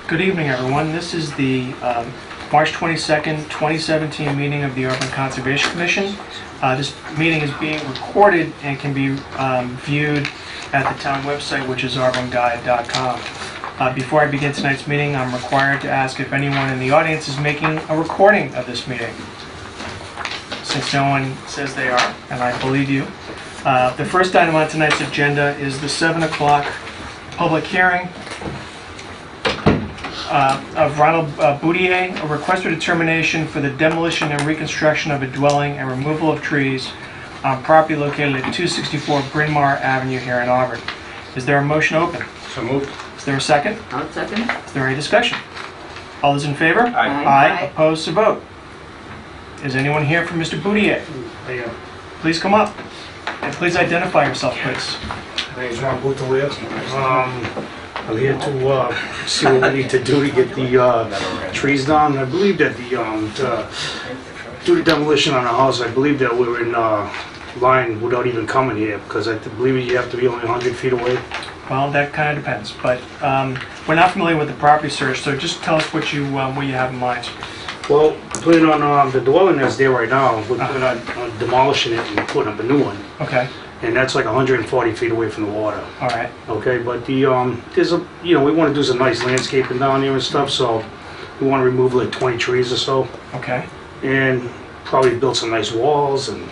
Good evening, everyone. This is the March 22nd, 2017 meeting of the Urban Conservation Commission. This meeting is being recorded and can be viewed at the town website, which is urbanguide.com. Before I begin tonight's meeting, I'm required to ask if anyone in the audience is making a recording of this meeting. Since no one says they are, and I believe you. The first item on tonight's agenda is the 7 o'clock public hearing of Ronald Boudier, a request for determination for the demolition and reconstruction of a dwelling and removal of trees on property located at 264 Bryn Mawr Avenue here in Auburn. Is there a motion open? So moved. Is there a second? I'll second. Is there any discussion? All those in favor? Aye. Aye. Opposed, to vote. Is anyone here for Mr. Boudier? Please come up and please identify yourself, please. My name is Ron Boutelier. I'm here to see what we need to do to get the trees down. I believe that to do the demolition on the house, I believe that we were in line without even coming here, because I believe you have to be only 100 feet away. Well, that kind of depends, but we're not familiar with the property search, so just tell us what you have in mind. Well, putting on the dwelling that's there right now, we're planning on demolishing it and putting up a new one. Okay, And that's like 140 feet away from the water. all right. Okay, but the there's a we want to do some nice landscaping down here and stuff, so we want to remove like 20 trees or so, Okay. and probably build some nice walls, and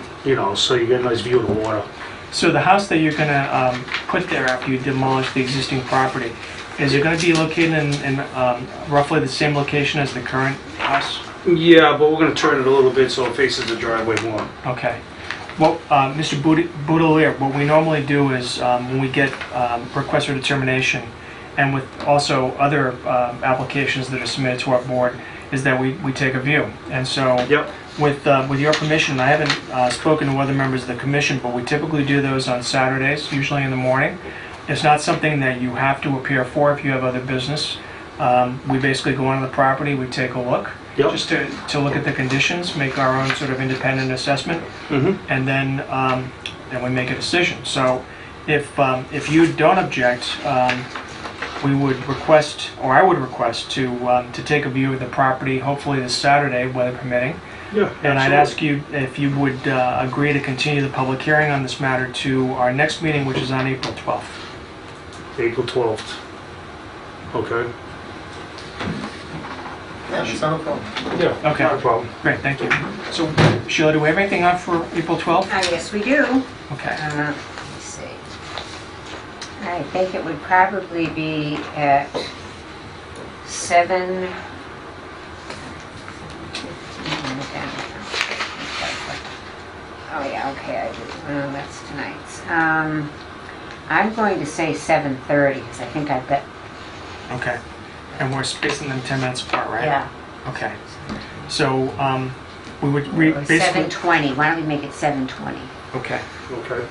so you get a nice view of the water. So the house that you're gonna put there after you demolish the existing property, is it gonna be located in roughly the same location as the current house? Yeah, but we're going to turn it a little bit so it faces the driveway more. Okay. Well, Mr. Boutelier, what we normally do is when we get requests for determination, and with also other applications that are submitted to our board, is that we take a view. And so, Yep. with your permission, I haven't spoken to other members of the commission, but we typically do those on Saturdays, usually in the morning. It's not something that you have to appear for if you have other business. We basically go onto the property, we take a look, Yep. just to look at the conditions, make our own sort of independent assessment, Mm-hmm. and then we make a decision. So if you don't object, we would request, or I would request, to take a view of the property, hopefully this Saturday, weather permitting. Yeah. And I'd absolutely. ask you if you would agree to continue the public hearing on this matter to our next meeting, which is on April 12th. April 12th. Okay. Yeah, it's not a problem. Yeah. Okay. Not a problem. Great, thank you. So Sheila, do we have anything on for April 12th? Yes, we do. Okay. Let me see. I think it would probably be at 7. Oh yeah, okay, that's tonight's. I'm going to say 7:30, because I think I've got, Okay. And we're spacing them 10 minutes apart, right? yeah, Okay. So we would or basically... 7:20. Why don't we make it 7:20? Okay. Okay.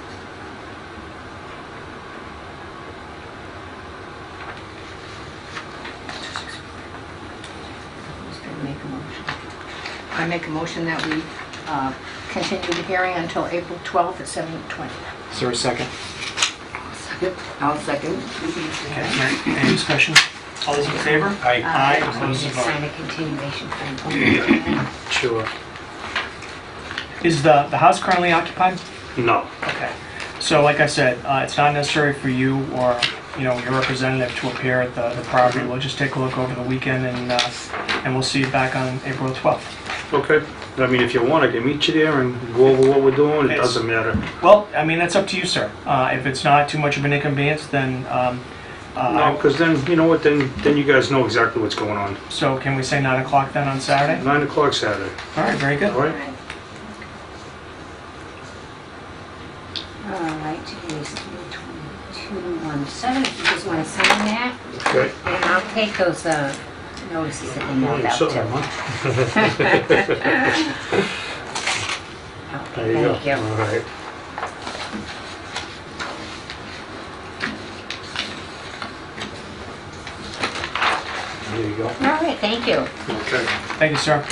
Who's going to make a motion? I make a motion that we continue the hearing until April 12th at 7:20. Is there a second? I'll second. Okay. Any discussion? All those in favor? Aye. Aye. We Opposed, need to to vote. sign a continuation form. Sure. Is the house currently occupied? No. Okay. So like I said, it's not necessary for you or your representative to appear at the property. We'll just take a look over the weekend and we'll see you back on April 12th. Okay. I mean, if you want, I can meet you there and go over what we're doing. It It's- doesn't matter. Well, I mean, that's up to you, sir. If it's not too much of an inconvenience, then No, because then, you know what, then you guys know exactly what's going on. so can we say 9 o'clock then on Saturday? 9 o'clock Saturday, All right, very good. all right? All right, today's 2217. If you just want to sign that, Okay. and I'll take those notices that you mailed out So, too. There you Okay, go. thank you. All right. There you go. All right, thank you. Okay. Thank you, sir.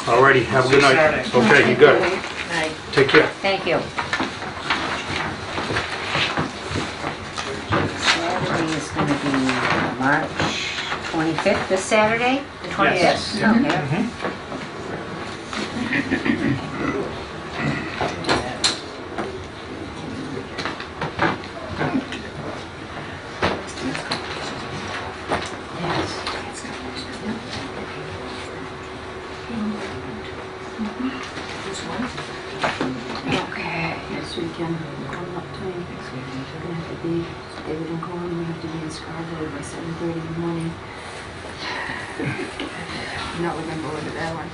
All righty, have a good night. Saturday. Okay, you got it. Aye. Take care. Thank you. Saturday is going to be March 25th, this Saturday? The Yes. 25th. Okay. Mhm. Okay. Next weekend, coming up to me. Gonna have to be, David and Cohen, we have to be in Scarborough by 7:30 in the morning. Not looking forward to that one.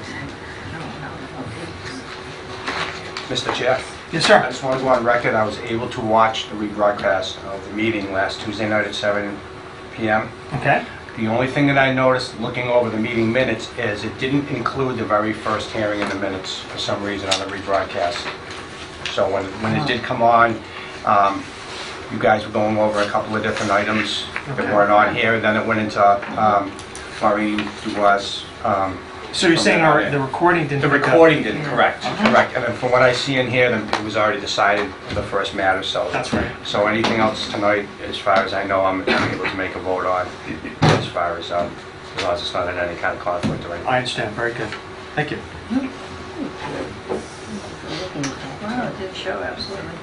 Mr. Chair, Yes, I sir. just want to go on record, I was able to watch the rebroadcast of the meeting last Tuesday night at 7 PM. Okay. The only thing that I noticed, looking over the meeting minutes, is it didn't include the very first hearing in the minutes for some reason on the rebroadcast. So when it did come on, you guys were going over a couple of different items that weren't on here, then it went into Maureen Dubois. So you're saying the recording didn't The pick up? recording didn't, correct. And then from what I see in here, then it was already decided for the first matter, so. That's right. So anything else tonight, as far as I know, I'm able to make a vote on, as far as long as it's not in any kind of conflict or anything. I understand. Very good. Thank you. Wow, it did show, absolutely.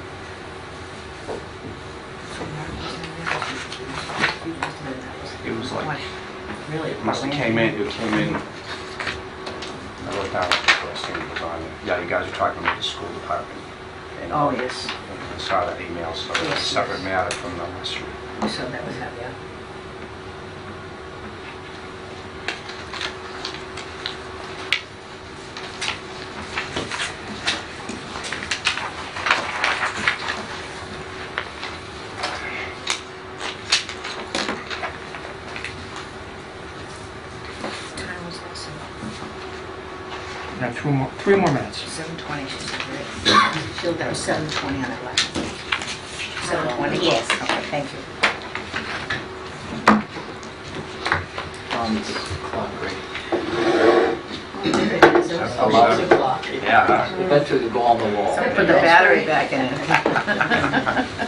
It was like, Really? it must have came in, I wrote down what the first thing that was on there. Yeah, you guys were talking about the school department. And Oh, yes. I saw that email, so it's a Yes, separate yes. matter from the last week. So that was that, yeah. Time was this? We have three more minutes. 7:20, she said, right? She said that was 7:20 on that last one. 7:20? Yes. Okay, thank you. Yeah. Eventually to go on the wall. Put the battery back in it.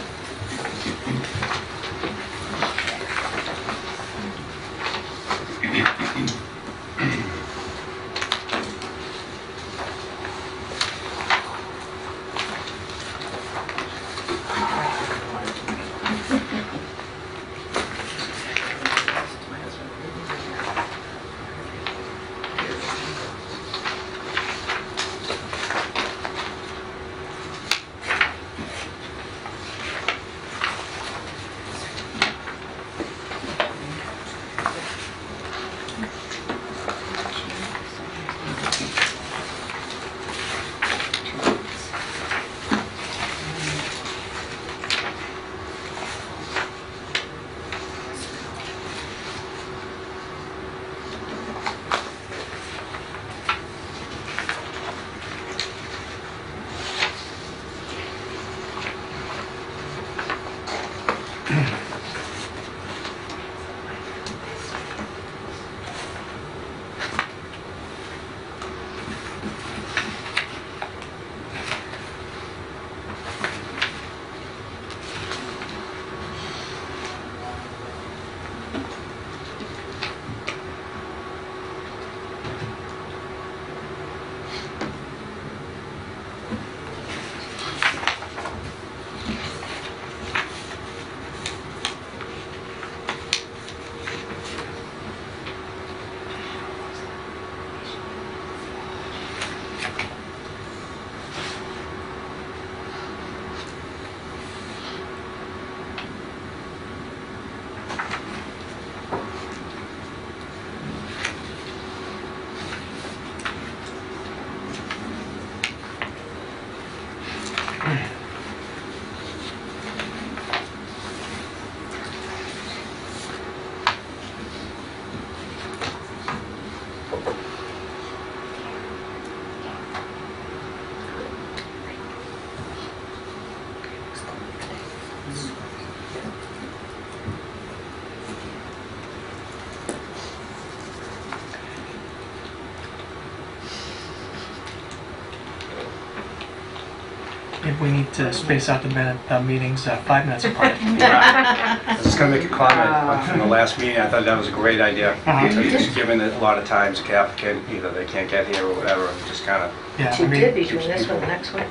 we need to space out the meetings 5 minutes apart. I was just gonna make a comment from the last meeting, I thought that was a great idea. Uh-huh. Just given that a lot of times the applicant, either they can't get here or whatever, and just kinda, Yeah, She I mean, did between this one and the next one.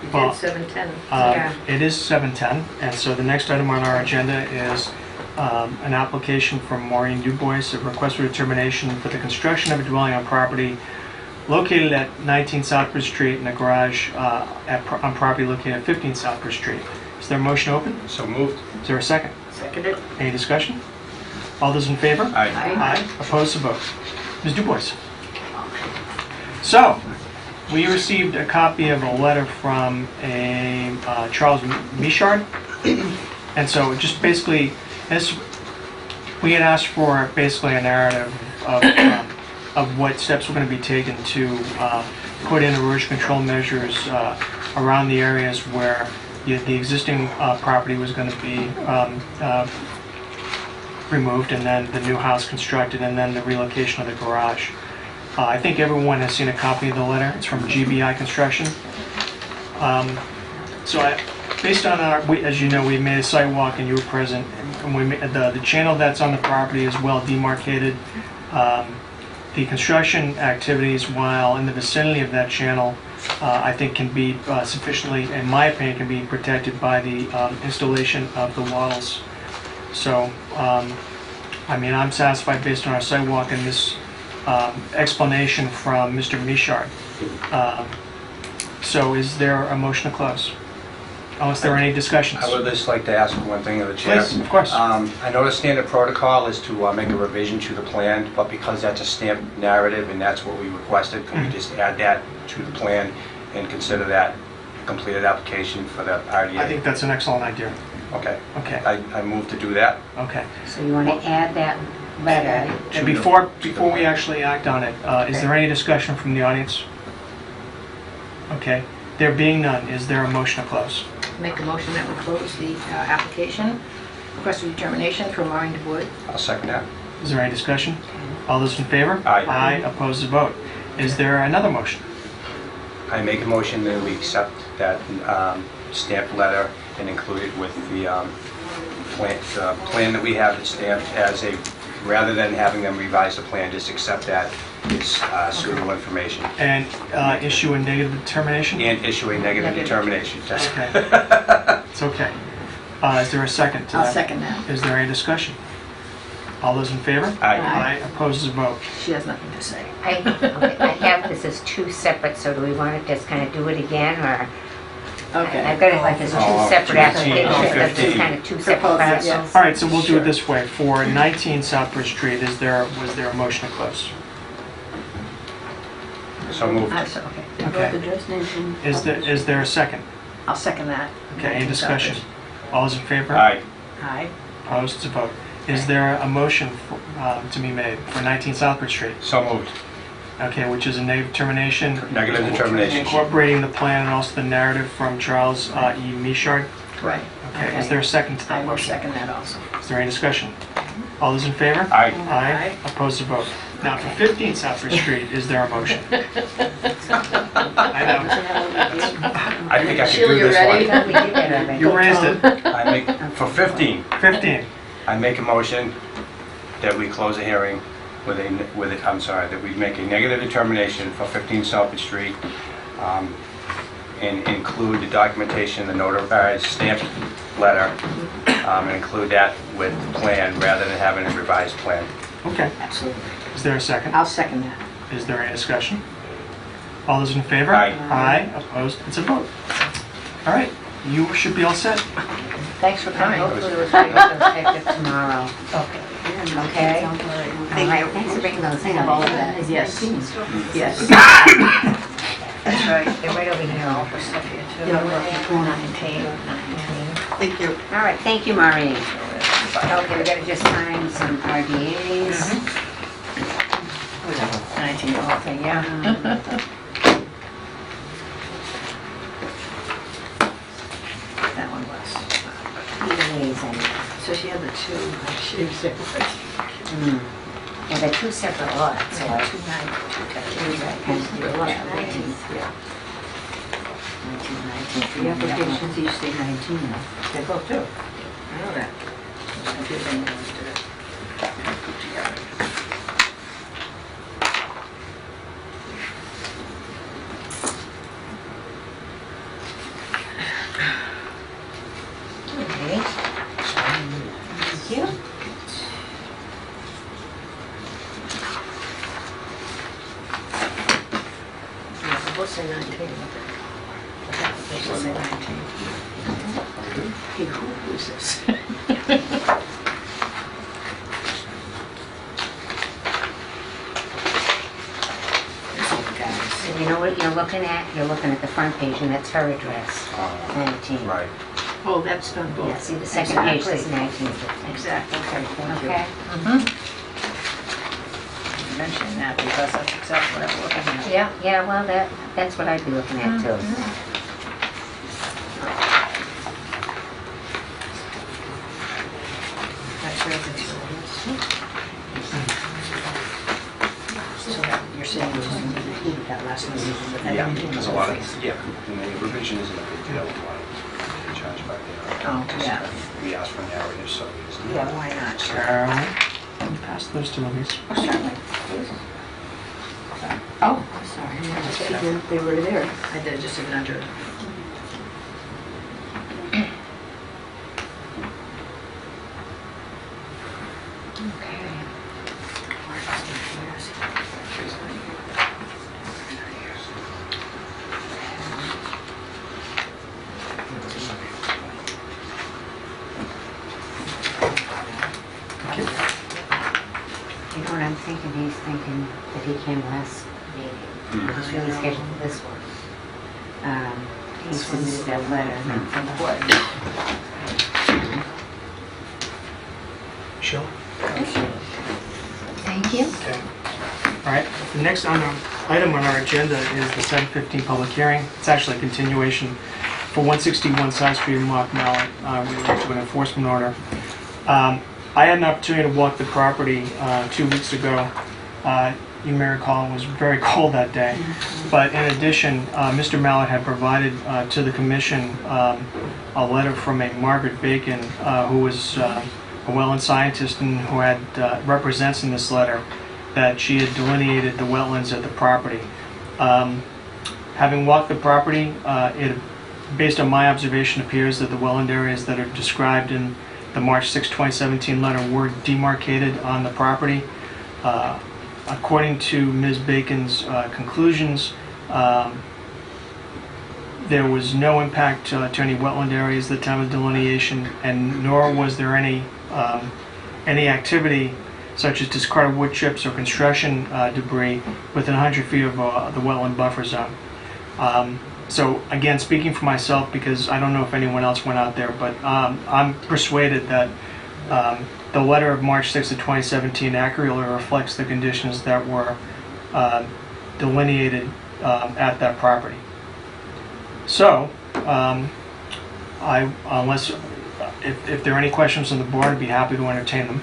You Well, did 7:10. Yeah. It is 7:10, and so the next item on our agenda is an application from Maureen Dubois, a request for determination for the construction of a dwelling on property located at 19 Southbridge Street in a garage on property located at 15 Southbridge Street. Is there a motion open? so moved. Is there a second? Seconded. Any discussion? All those in favor? Aye. Aye. Opposed to vote. Ms. Dubois. So, we received a copy of a letter from a Charles Michard. And so just basically, we had asked for basically a narrative of what steps were going to be taken to put in erosion control measures around the areas where the existing property was going to be removed, and then the new house constructed, and then the relocation of the garage. I think everyone has seen a copy of the letter. It's from GBI Construction. Based on as you know, we made a site walk and you were present, and the channel that's on the property is well demarcated. The construction activities, while in the vicinity of that channel, I think can be sufficiently, in my opinion, can be protected by the installation of the wattles. So, I mean, I'm satisfied based on our site walk and this explanation from Mr. Michard. So is there a motion to close? Unless there are any discussions? I would just like to ask one thing of the chair. Please, of course. I know the standard protocol is to make a revision to the plan, but because that's a stamped narrative and that's what we requested, can we just add that to the plan and consider that a completed application for the RDA? I think that's an excellent idea. Okay. Okay, I move to do that. okay. So you want to add that letter? And before we actually act on it, is there any discussion from the audience? Okay, there being none, is there a motion to close? Make a motion that we close the application. Request for determination from Maureen DuBois. I'll second that. Is there any discussion? All those in favor? Aye. Aye, opposed to vote. Is there another motion? I make a motion that we accept that stamped letter and include it with the plan that we have that's stamped as a, rather than having them revise the plan, just accept that as suitable information And issue a negative determination? and issue a negative determination. Okay. It's okay. Is there a second to that? I'll second that. Is there any discussion? All those in favor? Aye. Aye, opposed to vote. She has nothing to say. I have this as two separate, so do we want to just kind of do it again, or? I've got it like as two Oh, separate 15, applications, that's 15. just kind of two separate Proposals, yes. parcels. All right, so we'll do Sure. it this way. For 19 Southbridge Street, was there a motion to close? So moved. Okay. Okay. The address name from- Is there a second? I'll second that. Okay, any discussion? All those in favor? Aye. Aye. Opposed to vote. Is there a motion to be made for 19 Southbridge Street? So moved. Okay, which is a negative determination, Negative determination. incorporating the plan and also the narrative from Charles E. Michard. Right. Okay, is there a second to I that will motion? second that also. Is there any discussion? All those in favor? Aye. Aye. Opposed to vote. Now, for 15 Southbridge Street, is there a motion? I know. I think I could Sheila, do you this ready? one. We did that already. You raised it. I make, for 15, 15. I make a motion that we close a hearing that we make a negative determination for 15 Southbridge Street, and include the documentation, the notarized stamped letter, and include that with the plan rather than having a revised plan. Okay. Absolutely. Is there a second? I'll second that. Is there any discussion? All those in favor? Aye. Aye. Opposed? It's a vote. All right. You should be all set. Thanks for coming. Hopefully we'll take those effective tomorrow. Okay. Okay? All right, thanks for bringing those in. All of that. Yes. Yes. That's right. They're right over here. All for stuff here too. Yeah, we're at 19. Thank you. All right, thank you, Maureen. Okay, we gotta just sign some RDAs. 19, the whole thing, yeah. That one was. PDAs, and, So she had the two, she was separate. yeah, they're two separate lots, so I 290, 210. choose that kind of lot. Yeah. The applications each say 19 now. They both do. I know that. I did bring those to the... Okay. Thank you. Yeah, they both say 19. But the applications say 19. Hey, who is this? Guys. And you know what you're looking at? You're looking at the front page, and that's her address, 19. Right. Oh, that's done both. Yeah, see, the second page says Exactly. 19. Exactly, okay, thank you. Okay? Mentioning that because that's exactly what I'm looking at. Yeah, well, that's what I'd be looking at too. That's where the two is. So that you're saying you just included that last meeting, but that Yeah, didn't do there's a the lot whole of, thing. yeah, and the revision isn't a big deal, a lot of charge back there. Oh, yeah. We asked for narrative, so it's. Yeah, why not? Carolyn, can you pass those to Louise? Oh, certainly. Oh, sorry. They were there. I did, just didn't enter. Okay. You know what I'm thinking? He's thinking that he came last meeting. He's really scheduled for this one. He submitted that letter from the board. Michelle? Thank you. Okay. All right, the next item on our agenda is the 7:15 public hearing. It's actually a continuation for 161 South Street in Mark Mallet related to an enforcement order. I had an opportunity to walk the property 2 weeks ago. You may recall it was very cold that day. But in addition, Mr. Mallet had provided to the commission a letter from a Margaret Bacon, who was a wetland scientist and who had represents in this letter that she had delineated the wetlands at the property. Having walked the property, it, based on my observation, appears that the wetland areas that are described in the March 6, 2017 letter were demarcated on the property. According to Ms. Bacon's conclusions, there was no impact to any wetland areas at the time of delineation, and nor was there any activity such as discarded wood chips or construction debris within 100 feet of the wetland buffer zone. So again, speaking for myself, because I don't know if anyone else went out there, but I'm persuaded that the letter of March 6th of 2017 accurately reflects the conditions that were delineated at that property. So, if there are any questions on the board, I'd be happy to entertain them.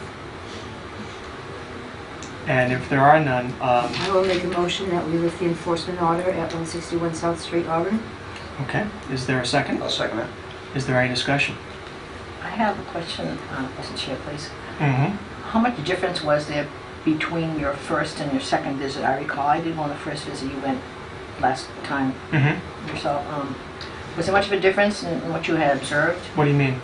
And if there are none, I will make a motion that we lift the enforcement order at 161 South Street, Auburn. okay, is there a second? I'll second that. Is there any discussion? I have a question, Mr. Chair, please. Mm-hmm. How much difference was there between your first and your second visit? I recall I did one on the first visit you went last time Mm-hmm. yourself. Was there much of a difference in what you had observed? What do you mean?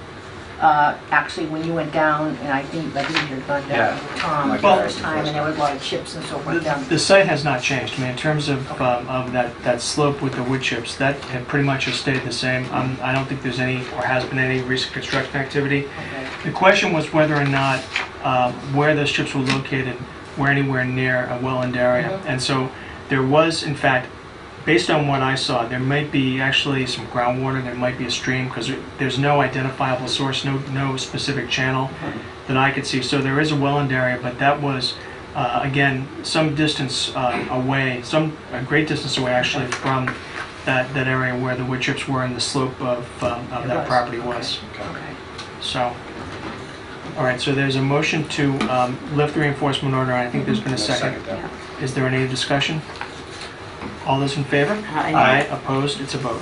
Actually, when you went down, and I think you had gone down Yeah. with Tom the Well- first time, and there was a lot of chips and so forth down. The site has not changed. I mean, in terms of that slope with the wood chips, that had pretty much has stayed the same. I don't think there's any, or has been any recent construction activity. Okay. The question was whether or not where those chips were located were anywhere near a wetland area. And so there was, in fact, based on what I saw, there might be actually some groundwater, there might be a stream, because there's no identifiable source, no specific channel that I could see. So there is a wetland area, but that was, again, some distance away, a great distance away actually from that area where the wood chips were and the slope of that property was. Okay. So, all right, so there's a motion to lift the reinforcement order, and I think there's been a I'll second. second that. Is there any discussion? All those in favor? Aye. Opposed? It's a vote.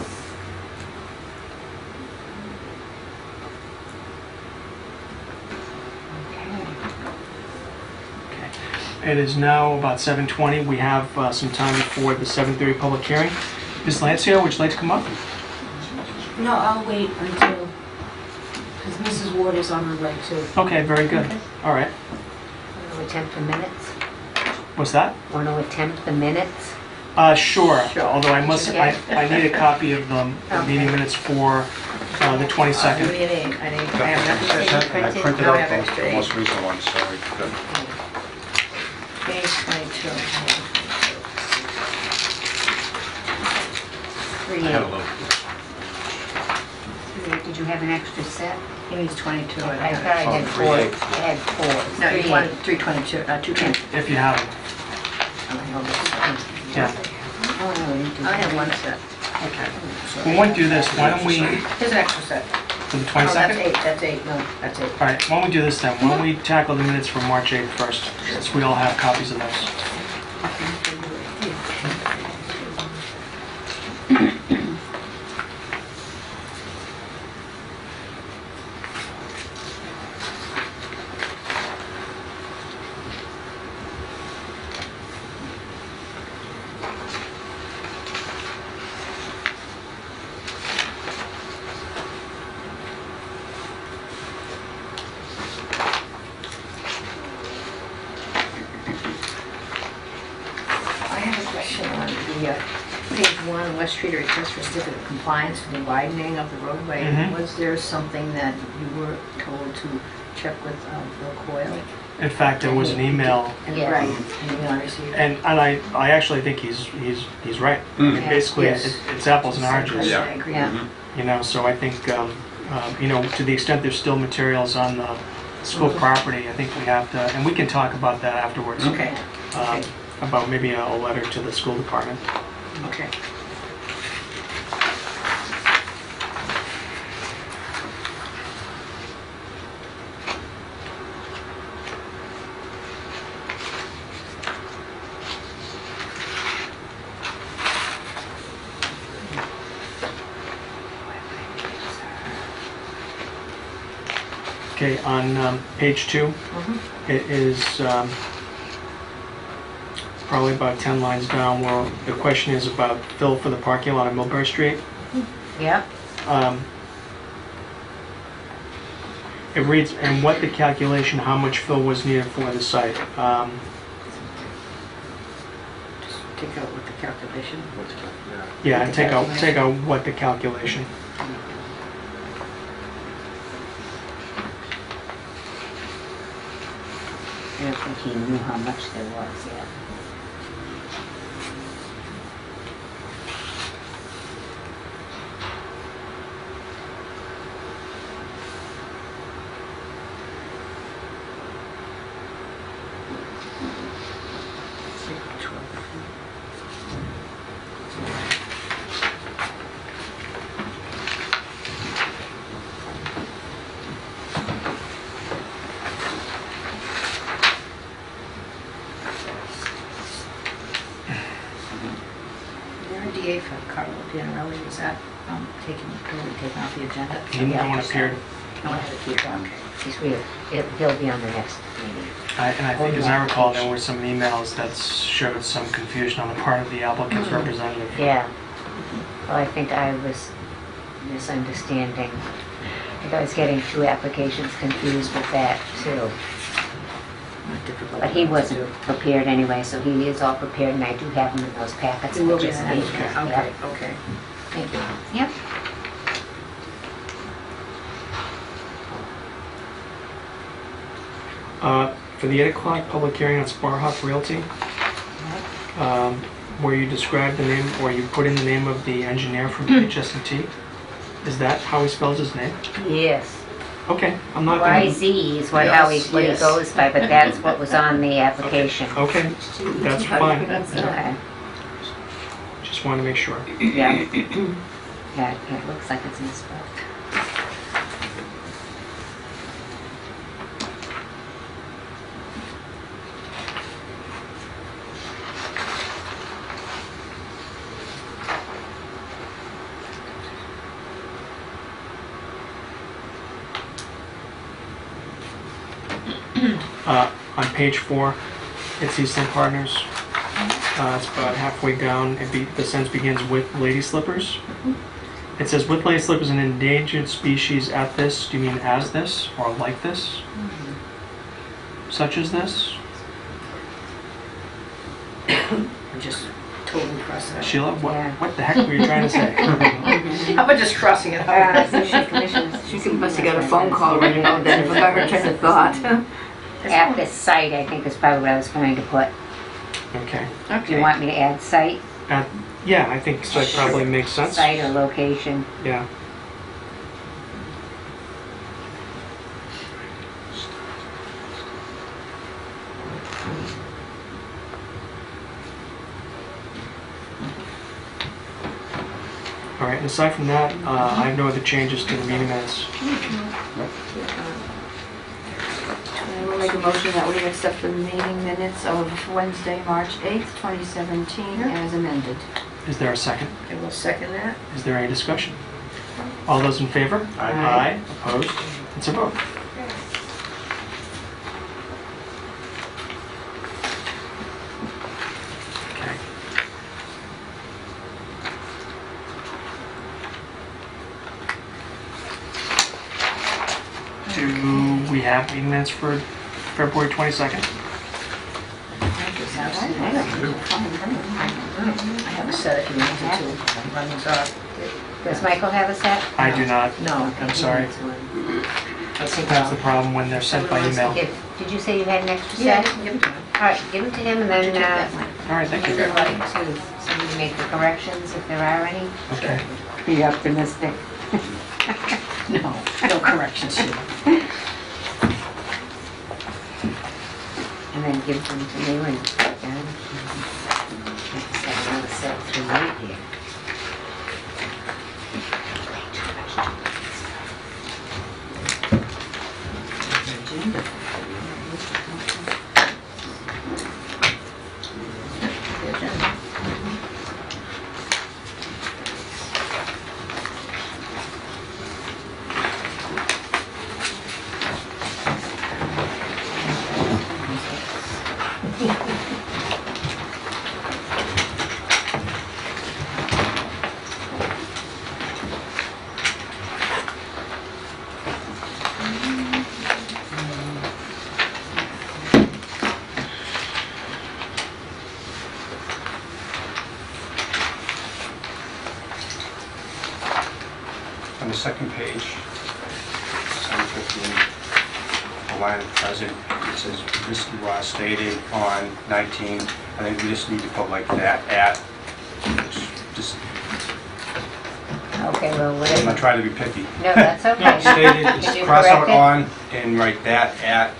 It is now about 7:20. We have some time before the 7:30 public hearing. Ms. Lancia, would you like to come up? No, I'll wait until, because Mrs. Ward is on her way too. Okay, very good. All right. Want to attempt the minutes? What's that? Want to attempt the minutes? Sure. Sure. Although I need a copy of the meeting minutes for the I 22nd. have nothing. And I printed? printed No, I out have both, the extra most recent ones, so we could. Page 22. Did you have an extra set? He needs 22. I I have thought I it. had four. I had four. No, you wanted 322, 210. If you have them. Yeah. Oh, no, we didn't do I have that. one set. Okay. We might do this. Why don't we, Here's an extra set. for the Oh, that's 22nd? 8, that's 8, no, that's 8. All right, why don't we do this then? Why don't we tackle the minutes from March 8th first, since we all have copies of those. I have a question on the page 1, West Street, a request for certificate of compliance for the widening of the roadway. Mhm. Was there something that you were told to check with Bill Coyle? In fact, there was an email, And Yes. right, and you not received? and I actually think he's right. I mean, Yeah. basically, Yes. it's apples and oranges, Yeah. I agree. Yeah. you know, so I think, you know, to the extent there's still materials on the school property, I think we have to, and we can talk about that afterwards. Okay, um, About maybe a letter to the school department. okay. Okay, on page 2, it is probably about 10 lines down, where the question is about fill for the parking lot on Millbury Street. Yep. It reads, and what the calculation, how much fill was needed for the site. Just take out with the calculation. Yeah, and take out what the calculation. I don't think he knew how much there was yet. Your DA for Carlo Pianarelli, is that totally taken off the agenda? No one appeared. No one had a key, okay. He'll be on the next meeting. And I think, as I recall, there were some emails that showed some confusion on the part of the applicant's representative. Yeah. Well, I think I was misunderstanding. I think I was getting two applications confused with that too. Not difficult. But he wasn't prepared anyway, so he is all prepared, and I do have him in those packets. It will I be, just okay, need- okay, Yep. okay. Thank you. Yep. For the 8 o'clock public hearing on Sparhawk Realty, where you describe the name, or you put in the name of the engineer from HST, is that how he spells his name? Yes. Okay, I'm not gonna... YZ is what how he Yes, what he yes. goes by, but that's what was on the application. Okay, that's fine. Okay. Just want to make sure. Yeah. Yeah, it looks like it's misspelled. On page 4, It's Eastland Partners. It's about halfway down. The sentence begins with lady slippers. It says, with lady slippers, an endangered species at this. Do you mean as this or like this? Such as this? I'm just totally crossing it. Sheila, Yeah. what the heck were you trying to say? I'm just crossing it out. She must have got a phone call when you know that, if I her train of thought. At this site, I think is probably what I was going to put. Okay. Do you want me to add site? Yeah, I think so. It probably makes sense. Site or location? Yeah. All right, and aside from that, I have no other changes to the meeting minutes. I will make a motion that we accept the meeting minutes of Wednesday, March 8th, 2017, as amended. Is there a second? I will second that. Is there any discussion? All those in favor? Aye. Opposed? It's a vote. Okay. Do we have meeting minutes for February 22nd? I have a set if you wanted to run these off. Does Michael have a set? I do not. No. I'm sorry. I think That's the problem when they're sent by email. Did you say you had an extra Yeah, set? give it to him. All right, give them to him and then All right, thank give you. them to somebody to make the corrections if there are any. Okay. Be optimistic. No, no corrections here. And then give them to me when you're done. Have another set through right here. On the second page, 715, the line present, it says this was stated on 19. I think we just need to put like that at, just, Okay, well, I'm whatever. not trying to be picky. No, that's okay. Stated, Did just you cross out correct it? on and write that at,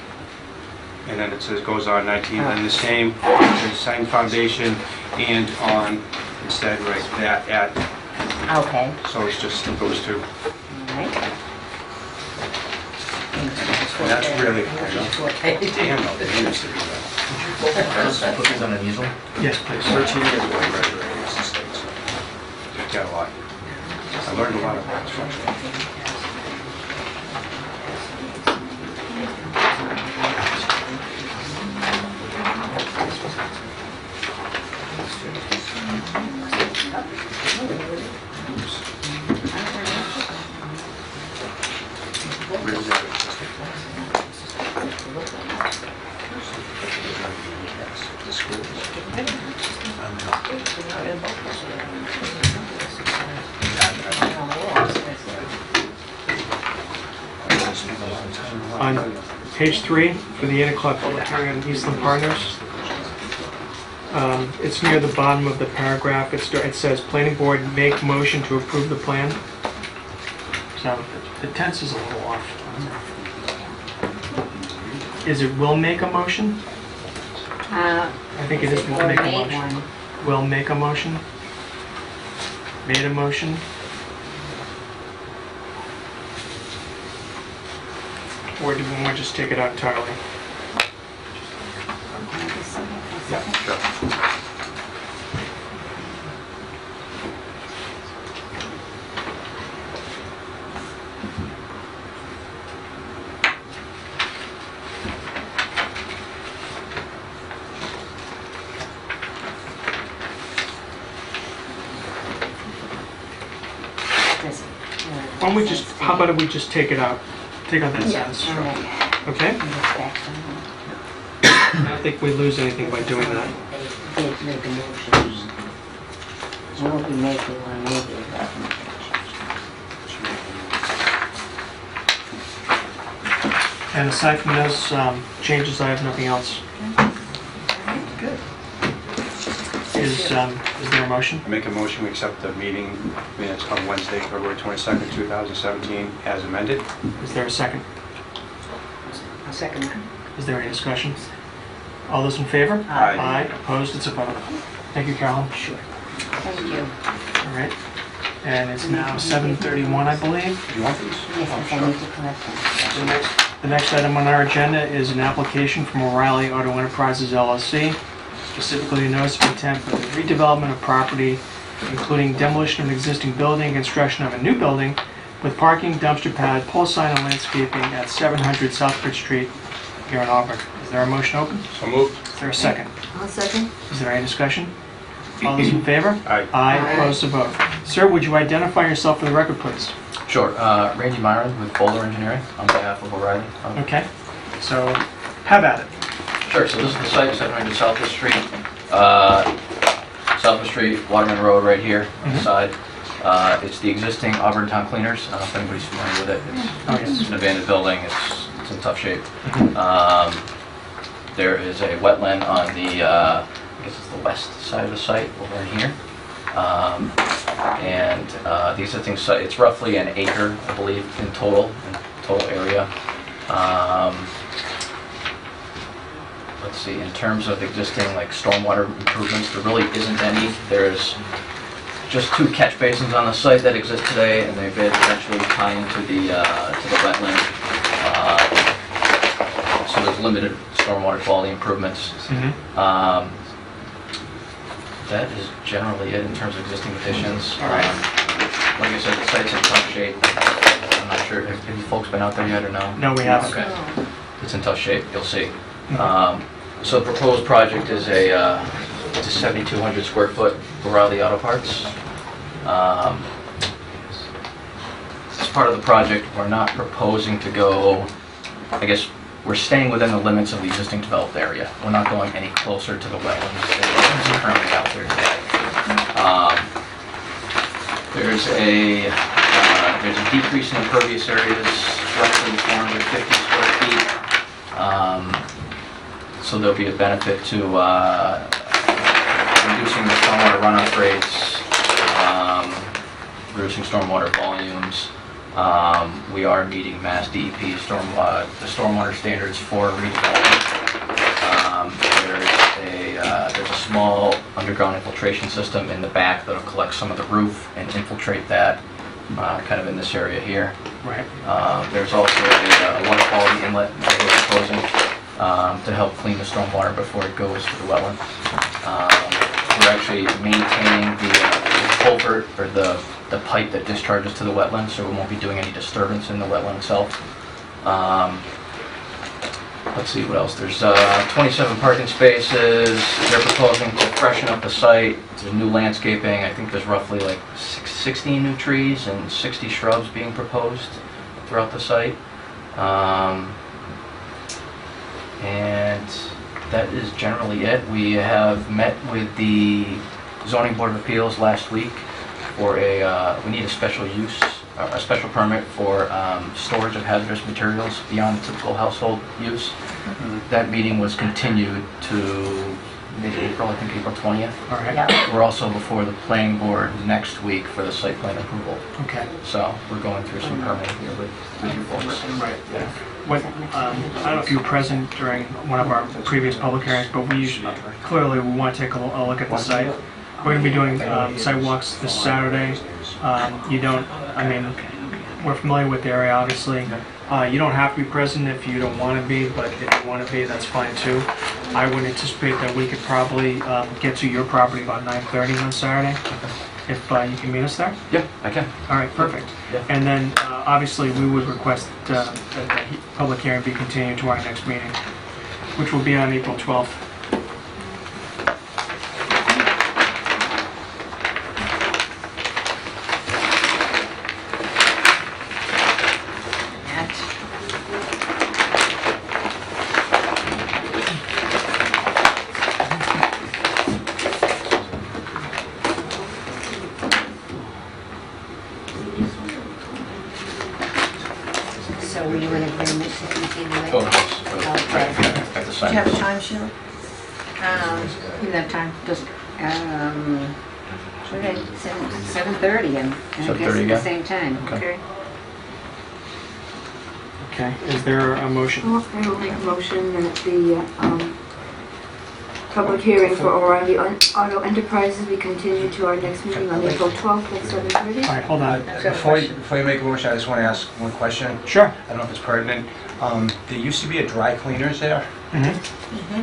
and then it says goes on 19, and the same, it says same foundation and on, instead write that at, Okay, so it's just those two. all right. And that's really, damn, no, they used to do that. Put these on an easel. Yes, please. 13 years ago, I graduated as a state, so got a lot. I learned a lot about construction. The schools. On page 3, for the 8 o'clock public hearing on Eastland Partners, it's near the bottom of the paragraph. It says, planning board make motion to approve the plan. So the tense is a little off. Is it will make a motion? I think it is will make a Made motion. one. Will make a motion? Made a motion? Or do we want to just take it out entirely? Why don't we just, how about if we just take it out? Take out that sentence, All right, okay? and it's back on. I don't think we lose anything by doing that. They did make a motion. We'll be making one maybe recommendation. And aside from those changes, I have nothing else. Good. Is there a motion? I make a motion, we accept the meeting minutes on Wednesday, February 22nd, 2017, as amended. Is there a second? I'll second that. Is there any discussion? All those in favor? Aye. Aye, opposed, it's a vote. Thank you, Carolyn. Sure. Thank you. All right. And it's now 7:31, I believe. You want these? Yes, I need to collect them. The next item on our agenda is an application from O'Reilly Auto Enterprises LLC, specifically a notice of intent for the redevelopment of property, including demolition of an existing building, and construction of a new building with parking, dumpster pad, pole sign, and landscaping at 700 Southbridge Street here in Auburn. Is there a motion open? So moved. Is there a second? I'll second. Is there any discussion? All those in favor? Aye. Aye, Aye. opposed to vote. Sir, would you identify yourself for the record, please? Sure. Randy Myron with Bowler Engineering on behalf of O'Reilly. Okay, so have at it. Sure. So this is the site, 700 Southwest Street. Southwest Street, Waterman Road right here on the side. It's the existing Auburn Town Cleaners. I don't know if anybody's familiar with it. Oh, yes. It's an abandoned building. It's in tough shape. There is a wetland on the, I guess it's the west side of the site over in here. And the existing site, it's roughly an acre, I believe, in total area. Let's see, in terms of existing like stormwater improvements, there really isn't any. There's just 2 catch basins on the site that exist today, and they've eventually tie into the wetland. So there's limited stormwater quality improvements. That is generally it in terms of existing conditions. All right. Like I said, the site's in tough shape. I'm not sure, have you folks been out there yet or no? No, we haven't. Okay. It's in tough shape, you'll see. So the proposed project is it's a 7,200 square foot O'Reilly Auto Parts. As part of the project, we're not proposing to go, I guess, we're staying within the limits of the existing developed area. We're not going any closer to the wetlands that are currently out there today. There's a decrease in impervious areas, roughly 450 square feet. So there'll be a benefit to reducing the stormwater runoff rates, reducing stormwater volumes. We are meeting Mass DEP the stormwater standards for redevelopment. There's a small underground infiltration system in the back that'll collect some of the roof and infiltrate that, kind of in this area here. Right. There's also a water quality inlet that we're proposing to help clean the stormwater before it goes to the wetland. We're actually maintaining the culvert or the pipe that discharges to the wetland, so we won't be doing any disturbance in the wetland itself. Let's see what else. There's 27 parking spaces. They're proposing to freshen up the site. There's new landscaping. I think there's roughly like 16 new trees and 60 shrubs being proposed throughout the site. And that is generally it. We have met with the Zoning Board of Appeals last week for we need a special use, a special permit for storage of hazardous materials beyond typical household use. That meeting was continued to mid-April, I think April 20th. All right. Yeah. We're also before the planning board next week for the site plan approval. Okay. So we're going through some permitting here with you folks. Right. What, I don't know if you were present during one of our previous public hearings, but clearly we want to take a look at the site. We're going to be doing site walks this Saturday. We're familiar with the area, obviously. You don't have to be present if you don't want to be, but if you want to be, that's fine too. I would anticipate that we could probably get to your property about 9:30 on Saturday, if you can meet us there. Yeah, I can. All right, perfect. Yeah. And then, obviously, we would request that the public hearing be continued to our next meeting, which will be on April 12th. So were you in agreement to continue it? Oh, yes. Okay. Right, yeah, I have to Do sign you have a it. time, Sheila? You have time, just, What did I, 7:30, and I 7:30 guess at the again? same time. Okay. Okay, is there a motion? I will make a motion that the public hearing for O'Reilly Auto Enterprises be continued to our next meeting on April 12th at 7:30. All right, hold on. Before you make a motion, I just want to ask one question. Sure. I don't know if it's pertinent. There used to be a dry cleaners there. Mhm.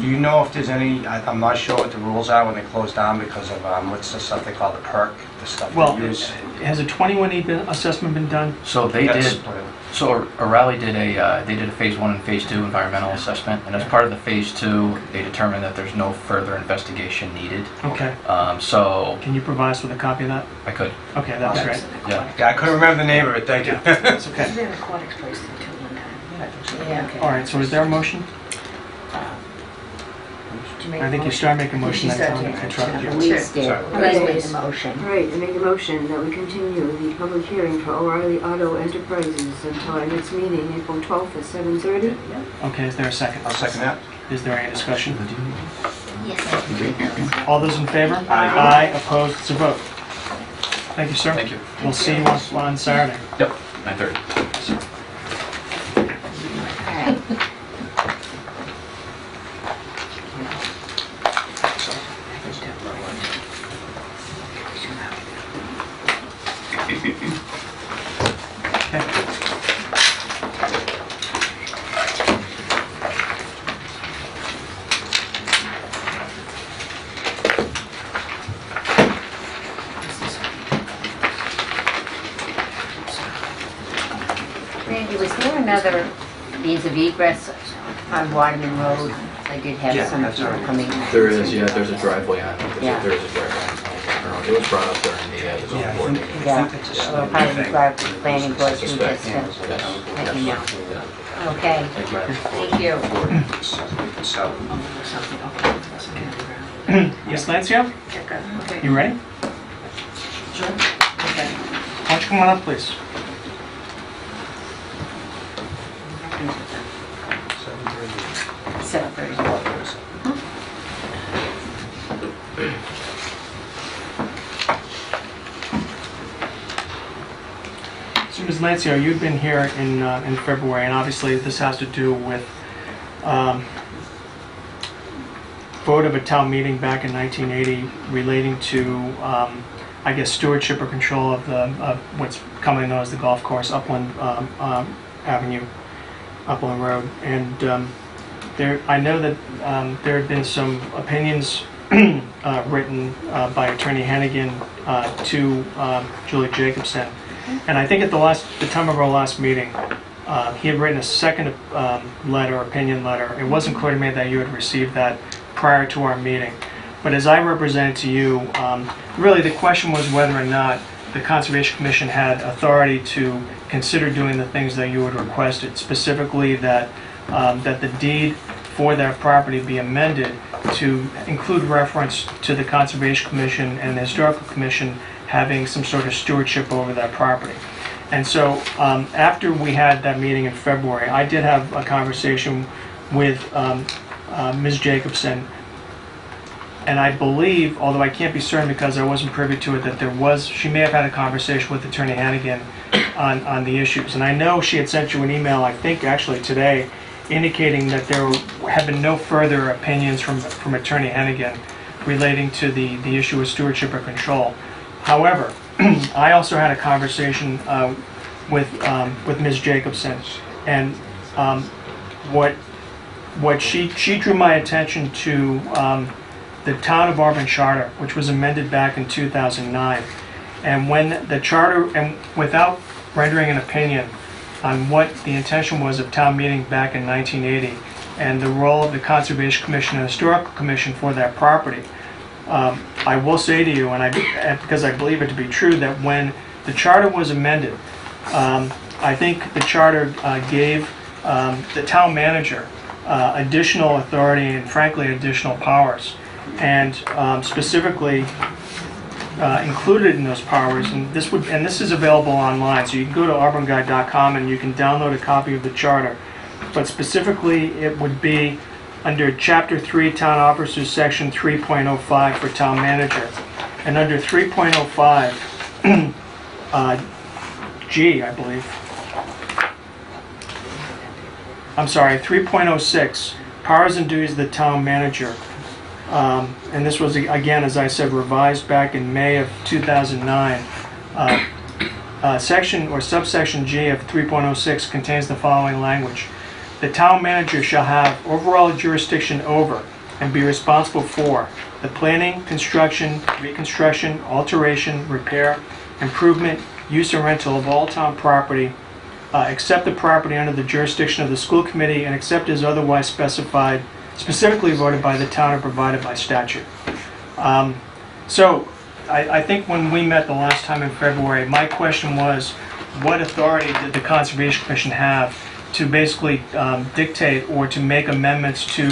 Do you know if there's any, I'm not sure what the rules are when they close down because of, what's the stuff they call the perk, the stuff Well, they use? has a 21E assessment been done? So they That's did, what so O'Reilly did a phase 1 and phase 2 environmental assessment, and as part of the phase 2, they determined that there's no further investigation needed. Okay. So Can you provide us with a copy of that? I could, Okay, that's great. yeah. Yeah, I couldn't remember the name of it, thank you. That's is okay. there an aquatics place there too one time? Yeah, okay. All right, so is there a motion? Did you make I a think you motion? started making a motion, She then started, I interrupted you. Louise did. Sorry. Louise made the motion. All right, I make a motion that we continue the public hearing for O'Reilly Auto Enterprises until our next meeting, April 12th at 7:30. Okay, is there a second? I'll second that. Is there any discussion? Yes. All those in favor? Aye. Aye, opposed, it's a vote. Thank you, sir. Thank you. We'll see you on Saturday. Yep, 9:30. All right. Okay. Randy, was there another means of egress on Waterman Road? I did have Yeah, some that's people right. coming. There is, yeah, there's a driveway on, Yeah. there is a driveway on. It was brought up during the zoning board meeting. Yeah, think it's a well, probably drive to the planning board too, just Suspect, to yes. let you know. Yeah. Okay, Thank you. thank you. So, Something, okay, that's okay. Yes, Lancia, Okay. you ready? Sure. Okay. Why don't you come on up, please? 7:30. So, Ms. Lancia, you've been here in February, and obviously this has to do with vote of a town meeting back in 1980 relating to, I guess, stewardship or control of what's commonly known as the golf course, Upland Avenue, Upland Road. And I know that there have been some opinions written by Attorney Hannigan to Julie Jacobson. And I think at the time of our last meeting, he had written a second opinion letter. It wasn't clear to me that you had received that prior to our meeting. But as I represented to you, really the question was whether or not the Conservation Commission had authority to consider doing the things that you had requested, specifically that the deed for that property be amended to include reference to the Conservation Commission and the Historical Commission having some sort of stewardship over that property. And so after we had that meeting in February, I did have a conversation with Ms. Jacobson, and I believe, although I can't be certain because I wasn't privy to it, that she may have had a conversation with Attorney Hannigan on the issues. And I know she had sent you an email, I think actually today, indicating that there have been no further opinions from Attorney Hannigan relating to the issue of stewardship or control. However, I also had a conversation with Ms. Jacobson, and what she drew my attention to the Town of Auburn Charter, which was amended back in 2009, and when the charter, and without rendering an opinion on what the intention was of town meeting back in 1980 and the role of the Conservation Commission and Historical Commission for that property, I will say to you, and because I believe it to be true, that when the charter was amended, I think the charter gave the town manager additional authority and frankly additional powers. And specifically, included in those powers, and this is available online, so you can go to auburnguide.com and you can download a copy of the charter. But specifically, it would be under Chapter 3, Town Officers, Section 3.05 for Town Manager. And under 3.05, G, I believe. I'm sorry, 3.06, Powers and Duties of the Town Manager. And this was, again, as I said, revised back in May of 2009. Section or subsection G of 3.06 contains the following language. The town manager shall have overall jurisdiction over and be responsible for the planning, construction, reconstruction, alteration, repair, improvement, use and rental of all town property, except the property under the jurisdiction of the school committee and except as otherwise specified, specifically voted by the town or provided by statute. So I think when we met the last time in February, my question was, what authority did the Conservation Commission have to basically dictate or to make amendments to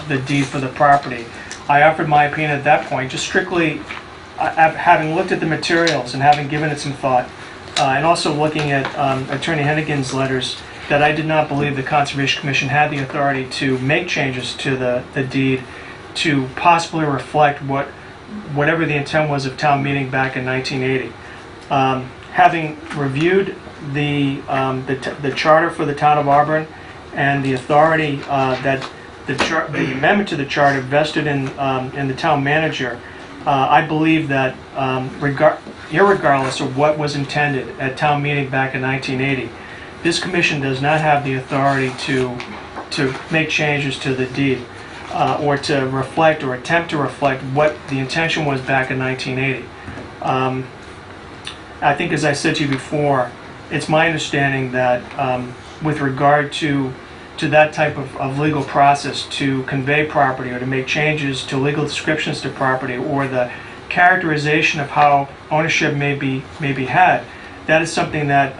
the deed for the property? I offered my opinion at that point, just strictly having looked at the materials and having given it some thought, and also looking at Attorney Hennigan's letters, that I did not believe the Conservation Commission had the authority to make changes to the deed to possibly reflect whatever the intent was of town meeting back in 1980. Having reviewed the charter for the town of Auburn and the authority that the amendment to the charter vested in the town manager, I believe that irregardless of what was intended at town meeting back in 1980, this commission does not have the authority to make changes to the deed or to reflect or attempt to reflect what the intention was back in 1980. I think, as I said to you before, it's my understanding that with regard to that type of legal process to convey property or to make changes to legal descriptions to property or the characterization of how ownership may be had, that is something that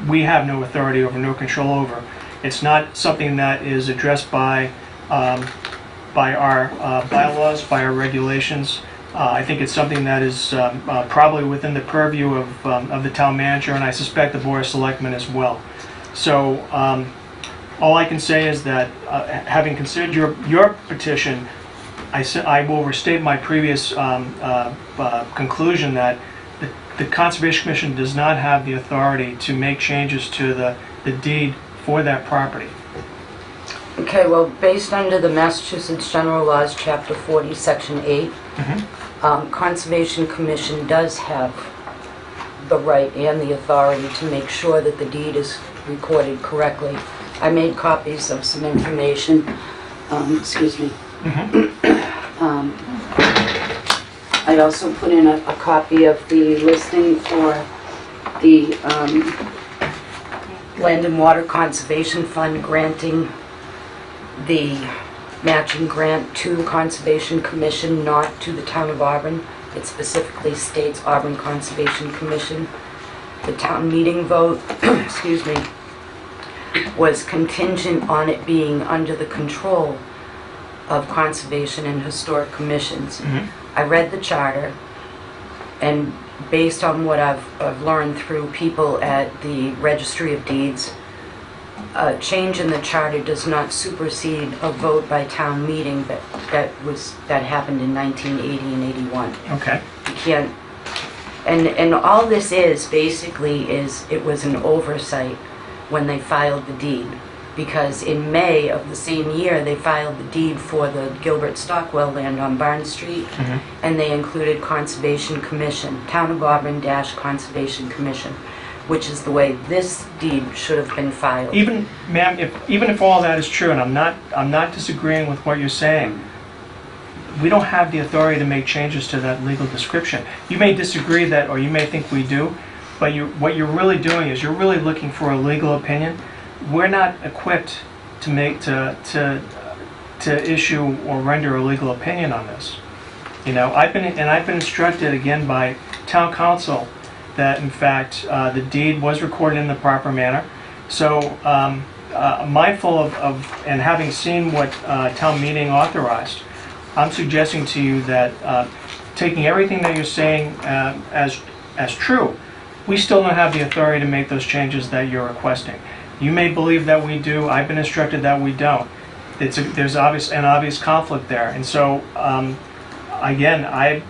we have no authority over, no control over. It's not something that is addressed by our bylaws, by our regulations. I think it's something that is probably within the purview of the town manager, and I suspect the Board of Selectmen as well. So all I can say is that having considered your petition, I will restate my previous conclusion that the Conservation Commission does not have the authority to make changes to the deed for that property. Okay, well, based under the Massachusetts General Laws, Chapter 40, Section 8, Conservation Commission does have the right and the authority to make sure that the deed is recorded correctly. I made copies of some information, excuse me. I also put in a copy of the listing for the Land and Water Conservation Fund granting the matching grant to Conservation Commission, not to the town of Auburn. It specifically states Auburn Conservation Commission. The town meeting vote, excuse me, was contingent on it being under the control of Conservation and Historic Commissions. I read the charter, and based on what I've learned through people at the Registry of Deeds, a change in the charter does not supersede a vote by town meeting that happened in 1980 and 81. Okay. You can't, and all this is basically it was an oversight when they filed the deed, because in May of the same year they filed the deed for the Gilbert Stockwell land on Barn Street, and they included Conservation Commission, Town of Auburn - Conservation Commission, which is the way this deed should have been filed. Even, ma'am, even if all that is true, and I'm not disagreeing with what you're saying, we don't have the authority to make changes to that legal description. You may disagree that, or you may think we do, but what you're really doing is you're really looking for a legal opinion. We're not equipped to issue or render a legal opinion on this. You know, I've been instructed again by town council that in fact the deed was recorded in the proper manner. So mindful of and having seen what town meeting authorized, I'm suggesting to you that taking everything that you're saying as true, we still don't have the authority to make those changes that you're requesting. You may believe that we do. I've been instructed that we don't. There's an obvious conflict there, and so again, I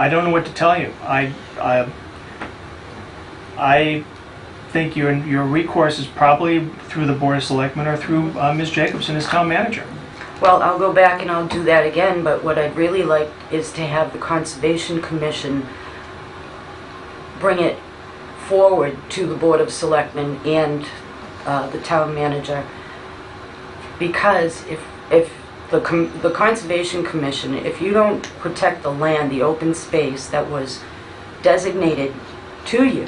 don't know what to tell you. I think your recourse is probably through the Board of Selectmen or through Ms. Jacobson as town manager. Well, I'll go back and I'll do that again, but what I'd really like is to have the Conservation Commission bring it forward to the Board of Selectmen and the town manager. Because if the Conservation Commission, if you don't protect the land, the open space that was designated to you,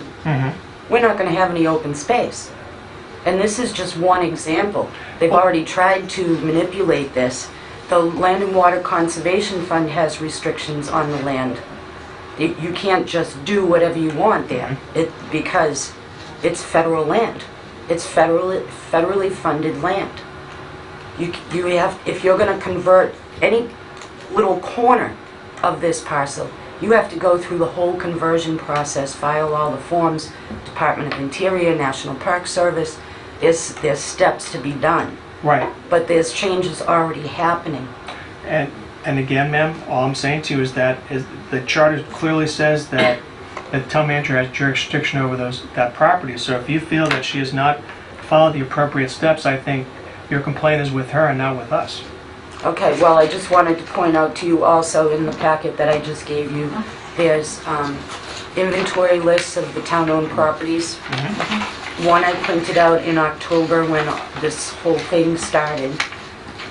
we're not going to have any open space. And this is just one example. They've already tried to manipulate this. The Land and Water Conservation Fund has restrictions on the land. You can't just do whatever you want there, because it's federal land. It's federally funded land. You have, if you're going to convert any little corner of this parcel, you have to go through the whole conversion process, file all the forms, Department of Interior, National Park Service. There's steps to be done. Right. But there's changes already happening. And again, ma'am, all I'm saying to you is that the charter clearly says that the town manager has jurisdiction over that property. So if you feel that she has not followed the appropriate steps, I think your complaint is with her and not with us. Okay, well, I just wanted to point out to you also in the packet that I just gave you, there's inventory lists of the town-owned properties. One I printed out in October when this whole thing started,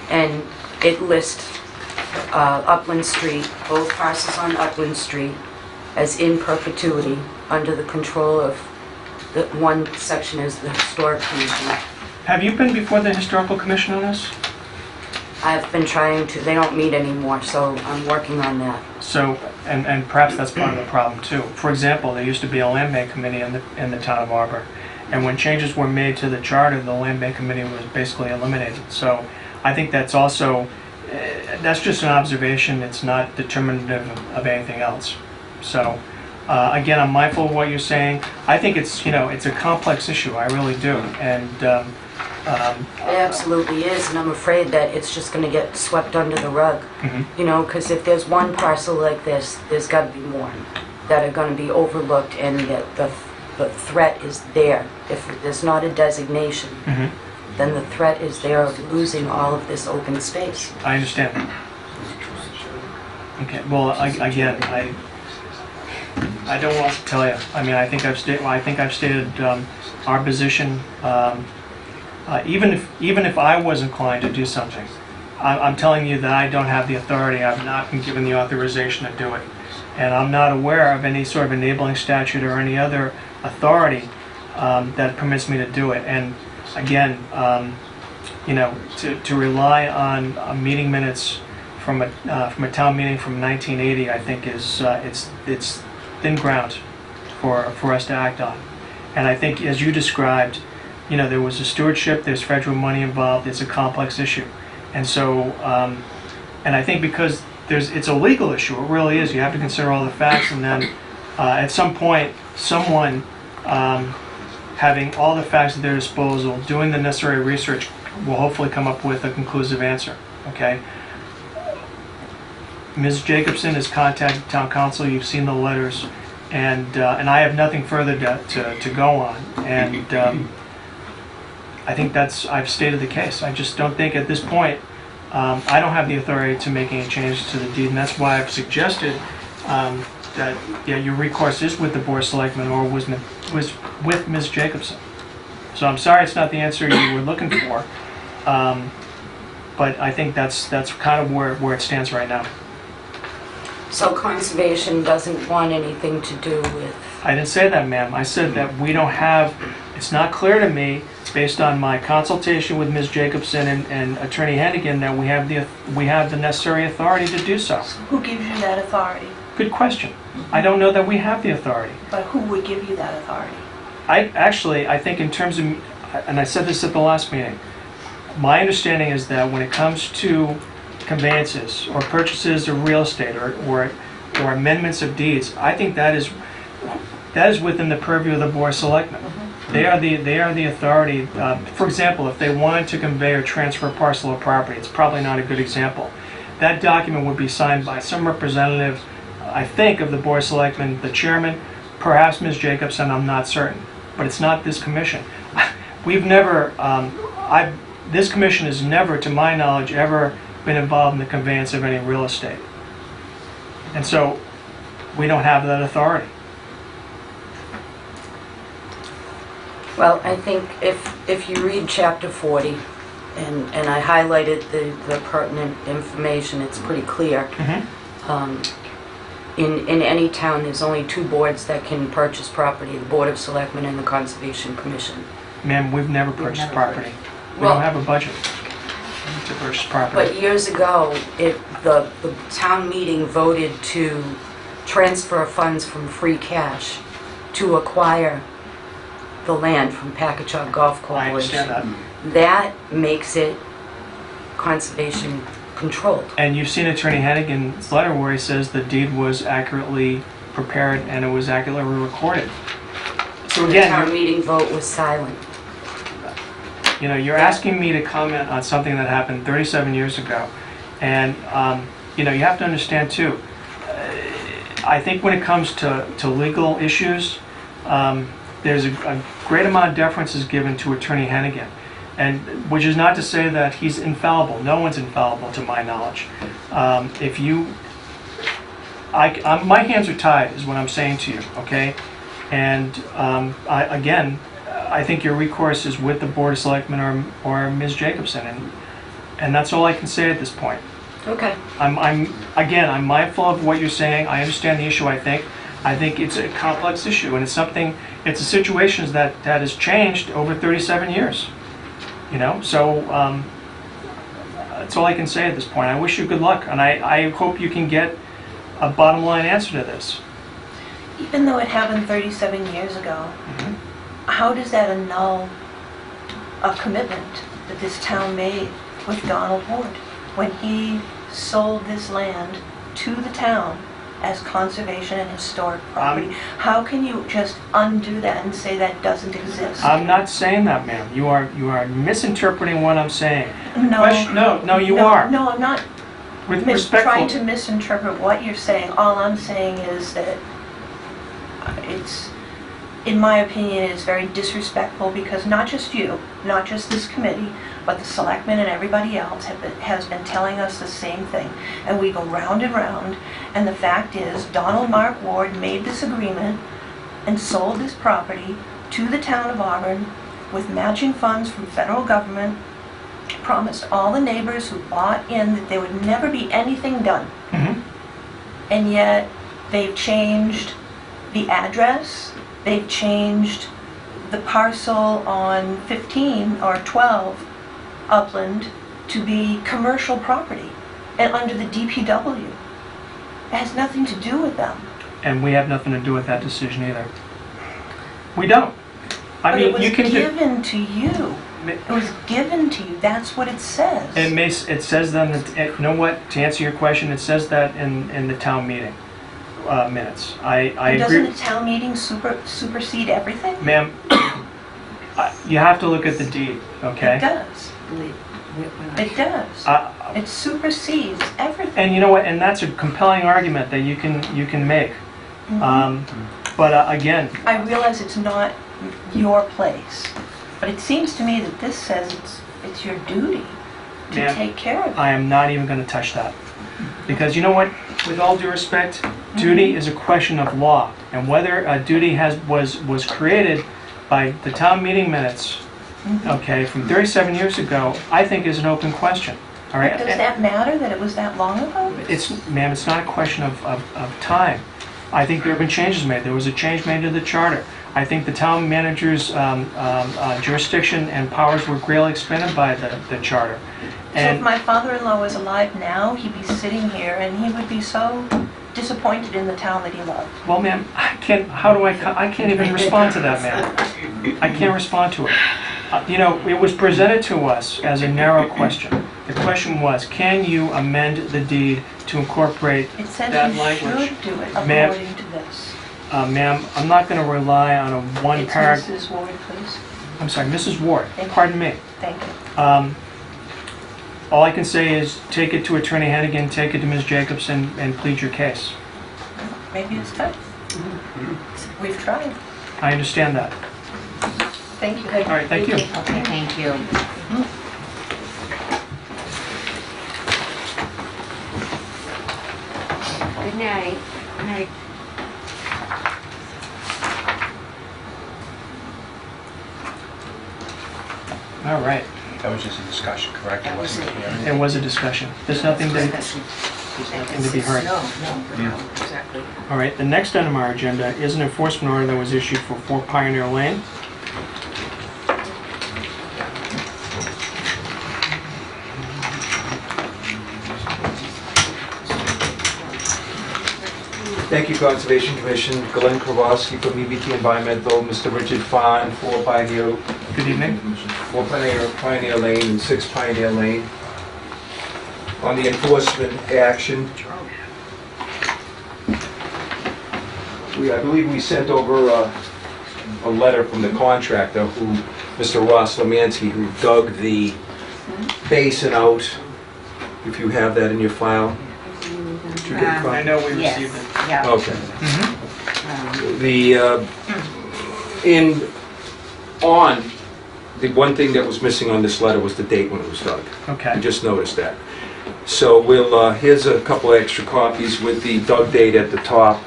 and it lists Upland Street, both parcels on Upland Street, as in perpetuity under the control of the one section is the Historic Commission. Have you been before the Historical Commission on this? I've been trying to, they don't meet anymore, so I'm working on that. So, and perhaps that's part of the problem too. For example, there used to be a land bank committee in the town of Auburn, and when changes were made to the charter, the land bank committee was basically eliminated. So, I think that's also, that's just an observation. It's not determinative of anything else. So, again, I'm mindful of what you're saying. I think it's, it's a complex issue. I really do, and. It absolutely is, and I'm afraid that it's just going to get swept under the rug. Because if there's one parcel like this, there's got to be more that are going to be overlooked, and the threat is there. If there's not a designation, then the threat is there of losing all of this open space. I understand. Okay. Well, again, I don't want to tell you. I mean, I think I've stated our position. Even if I was inclined to do something, I'm telling you that I don't have the authority. I've not been given the authorization to do it, and I'm not aware of any sort of enabling statute or any other authority that permits me to do it. And again, to rely on meeting minutes from a town meeting from 1980, I think it's thin ground for us to act on. And I think, as you described, there was a stewardship, there's federal money involved, it's a complex issue. And so, and I think because it's a legal issue, it really is, you have to consider all the facts, and then at some point, someone having all the facts at their disposal, doing the necessary research, will hopefully come up with a conclusive answer, okay? Ms. Jacobson has contacted town council, you've seen the letters, and I have nothing further to go on. And I think I've stated the case. I just don't think at this point, I don't have the authority to make any changes to the deed, and that's why I've suggested that your recourse is with the Board of Selectmen or was with Ms. Jacobson. So I'm sorry it's not the answer you were looking for, but I think that's kind of where it stands right now. So conservation doesn't want anything to do with... I didn't say that, ma'am. I said that we don't have, it's not clear to me, based on my consultation with Ms. Jacobson and Attorney Hennigan, that we have the necessary authority to do so. Who gives you that authority? Good question. I don't know that we have the authority. But who would give you that authority? I think in terms of, and I said this at the last meeting, my understanding is that when it comes to conveyances or purchases of real estate or or amendments of deeds, I think that is within the purview of the Board of Selectmen. They are the authority. For example, if they wanted to convey or transfer a parcel of property, it's probably not a good example. That document would be signed by some representative, I think, of the Board of Selectmen, the chairman, perhaps Ms. Jacobson, I'm not certain. But it's not this commission. We've never, this commission has never, to my knowledge, ever been involved in the conveyance of any real estate. And so, we don't have that authority. Well, I think if you read chapter 40, and I highlighted the pertinent information, it's pretty clear. In any town, there's only two boards that can purchase property, the Board of Selectmen and the Conservation Commission. Ma'am, we've never purchased never property. We Well- don't have a budget to purchase property. But years ago, the town meeting voted to transfer funds from free cash to acquire the land from Packagug Golf I understand Corporation. that. That makes it conservation controlled. And you've seen Attorney Hennigan's letter where he says the deed was accurately prepared and it was accurately recorded. So The again, town meeting vote was silent. you're asking me to comment on something that happened 37 years ago. And, you have to understand too, I think when it comes to legal issues, there's a great amount of deference is given to Attorney Hennigan. And which is not to say that he's infallible. No one's infallible, to my knowledge. My hands are tied, is what I'm saying to you. Okay, and I think your recourse is with the Board of Selectmen or Ms. Jacobson, and that's all I can say at this point. Okay. I'm mindful of what you're saying. I understand the issue. I think it's a complex issue, and it's a situation that has changed over 37 years. So that's all I can say at this point. I wish you good luck, and I hope you can get a bottom line answer to this. Even though it happened 37 years ago, how does that annul a commitment that this town made with Donald Ward when he sold this land to the town as conservation and historic property? How can you just undo that and say that doesn't exist? I'm not saying that, ma'am. You are misinterpreting what I'm saying. No, you No, are. No, I'm not With trying respectful. to misinterpret what you're saying. All I'm saying is that it's, in my opinion, it's very disrespectful because not just you, not just this committee, but the selectmen and everybody else has been telling us the same thing. And we go round and round, and the fact is, Donald Mark Ward made this agreement and sold this property to the town of Auburn with matching funds from federal government, promised all the neighbors who bought in that there would never be anything done. And yet, they've changed the address, they've changed the parcel on 15 or 12 Upland to be commercial property and under the DPW. It has nothing to do with them. And we have nothing to do with that decision either. We don't. I mean, you can But do. it was given to you. It was given to you. That's what it says. It says then that, you know what, to answer your question, it says that in the town meeting minutes. I agree. Doesn't the town meeting supersede everything? Ma'am, you have to look at the deed, okay? It does. It does. It supersedes everything. And you know what, and that's a compelling argument that you can make. But again, I realize it's not your place, but it seems to me that this says it's your duty to Ma'am, take care of it. I am not even going to touch that. Because you know what, with all due respect, duty is a question of law. And whether a duty was created by the town meeting minutes, okay, from 37 years ago, I think is an open question. All right? Does that matter that it was that long ago? Ma'am, it's not a question of time. I think there have been changes made. There was a change made to the charter. I think the town manager's jurisdiction and powers were greatly expanded by the charter. So if my father-in-law was alive now, he'd be sitting here and he would be so disappointed in the town that he loved. Well, ma'am, I can't even respond to that, ma'am. I can't respond to it. It was presented to us as a narrow question. The question was, can you amend the deed to incorporate It says that you language? should do it Ma'am. according to this. Ma'am, I'm not going to rely on a one It's paragraph. Mrs. Ward, please. I'm sorry, Mrs. Ward, Thank you. pardon me. Thank you. All I can say is take it to Attorney Hennigan, take it to Ms. Jacobson, and plead your case. Maybe it's time. We've tried. I understand that. Thank you. All right, thank you. Okay, thank you. Good night. Good night. All right, That was just a discussion, correct? It wasn't a hearing? there was a discussion. There's nothing to be heard. No, exactly. All right, the next item on our agenda is an enforcement order that was issued for 4 Pioneer Lane. Thank you, Conservation Commission. Glenn Kowalski from EBT Environmental, Mr. Richard Fahn, 4 Pioneer, Good evening. 4 Pioneer Lane and 6 Pioneer Lane. On the enforcement action, I believe we sent over a letter from the contractor who, Mr. Ross Lemansky, who dug the basin out. If you have that in your file. Did you get a copy? I know we Yes, received it. yeah. Okay. Mhm. The one thing that was missing on this letter was the date when it was dug. I Okay, just noticed that. So here's a couple extra copies with the dug date at the top,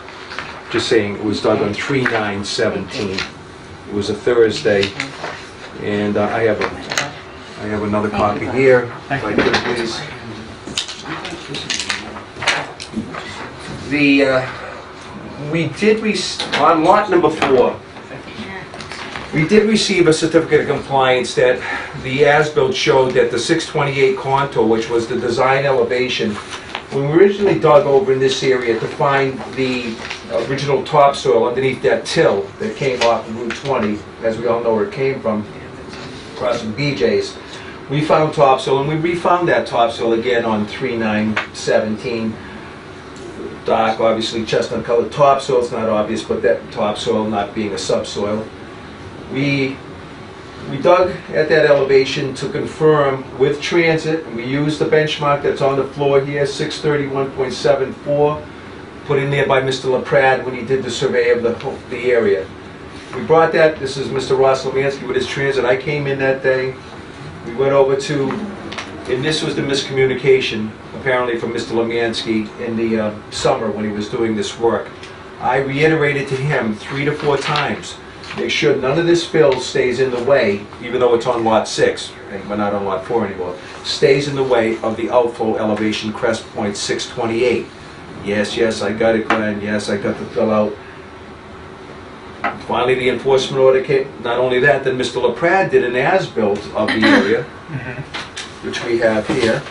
just saying it was dug on 3/9/17. It was a Thursday, and I have another copy here, if I could please. On lot number 4, we did receive a certificate of compliance that the as-built showed that the 628 contour, which was the design elevation, when we originally dug over in this area to find the original topsoil underneath that till that came off of Route 20, as we all know where it came from, across from BJ's, we found topsoil, and we refound that topsoil again on 3/9/17. Dark, obviously chestnut colored topsoil, it's not obvious, but that topsoil not being a subsoil. We dug at that elevation to confirm with transit, and we used the benchmark that's on the floor here, 631.74, put in there by Mr. LaPrade when he did the survey of the area. We brought that, this is Mr. Ross Lemansky with his transit, I came in that day, we went over to, and this was the miscommunication, apparently from Mr. Lemansky in the summer when he was doing this work. I reiterated to him 3 to 4 times, make sure none of this fill stays in the way, even though it's on lot 6, and we're not on lot 4 anymore, stays in the way of the outflow elevation crest point 628. Yes, I got it, Glenn, yes, I got the fill out. Finally, the enforcement order came, not only that, then Mr. LaPrade did an as-built of the area, which we have here.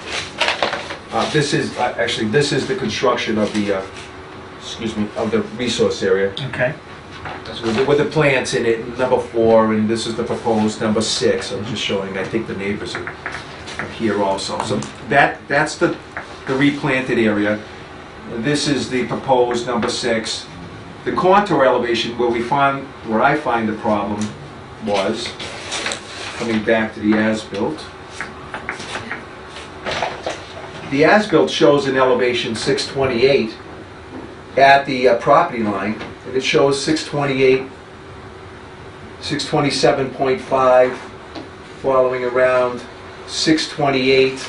This is the construction of the, of the resource area. okay. With the plants in it, number 4, and this is the proposed number 6. I'm just showing, I think the neighbors are here also. So that's the replanted area. This is the proposed number 6. The contour elevation where I find the problem was, coming back to the as-built. The as-built shows an elevation 628 at the property line, and it shows 628, 627.5, following around 628,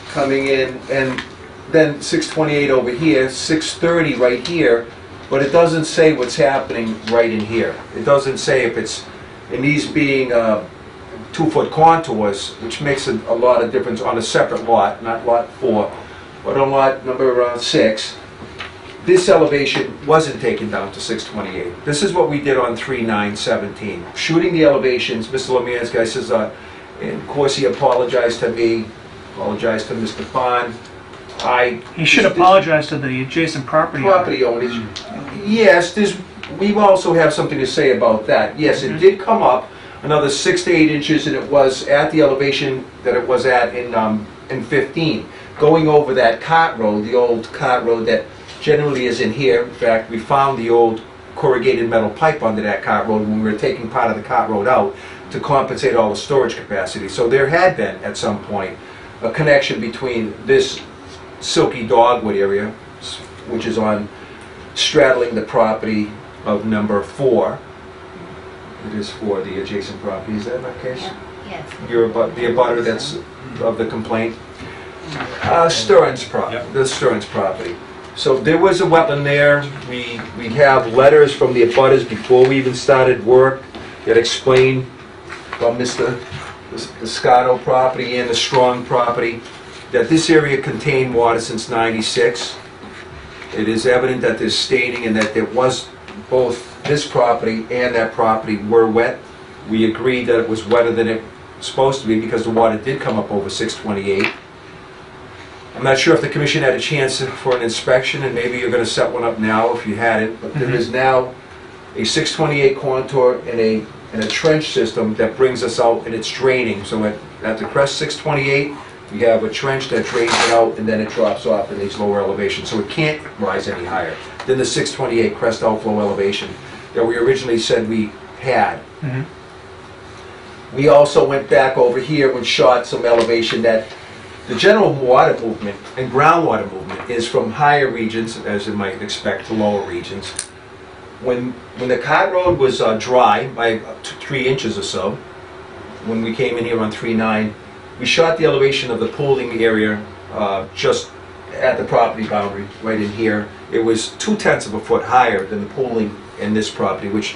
coming in, and then 628 over here, 630 right here, but it doesn't say what's happening right in here. It doesn't say if it's, and these being 2-foot contours, which makes a lot of difference on a separate lot, not lot 4, but on lot number 6. This elevation wasn't taken down to 628. This is what we did on 3/9/17. Shooting the elevations, Mr. Lemansky says, and of course he apologized to me, apologized to Mr. Fahn. He should apologize to the adjacent property owner. Property owners. Yes, we also have something to say about that. Yes, it did come up another 6 to 8 inches, and it was at the elevation that it was at in 15. Going over that cart road, the old cart road that generally is in here. In fact, we found the old corrugated metal pipe under that cart road when we were taking part of the cart road out to compensate all the storage capacity. So there had been, at some point, a connection between this silky dogwood area, which is on straddling the property of number 4. It is for the adjacent property, is that the case? Yes. The abutter that's of the complaint? Stearns property, the Stearns property. So there was a wetland there. We have letters from the abutters before we even started work that explain from Mr. Scotto property and the Strong property that this area contained water since '96. It is evident that there's staining and that there was both this property and that property were wet. We agreed that it was wetter than it was supposed to be because the water did come up over 628. I'm not sure if the commission had a chance for an inspection, and maybe you're going to set one up now if you hadn't, but there is now a 628 contour and a trench system that brings us out, and it's draining. So at the crest 628, we have a trench that drains it out, and then it drops off in these lower elevations. So it can't rise any higher than the 628 crest outflow elevation that we originally said we had. We also went back over here and shot some elevation that the general water movement and groundwater movement is from higher regions, as you might expect, to lower regions. When the cart road was dry by 3 inches or so, when we came in here on 3.9, we shot the elevation of the pooling area just at the property boundary, right in here. It was 0.2 of a foot higher than the pooling in this property, which,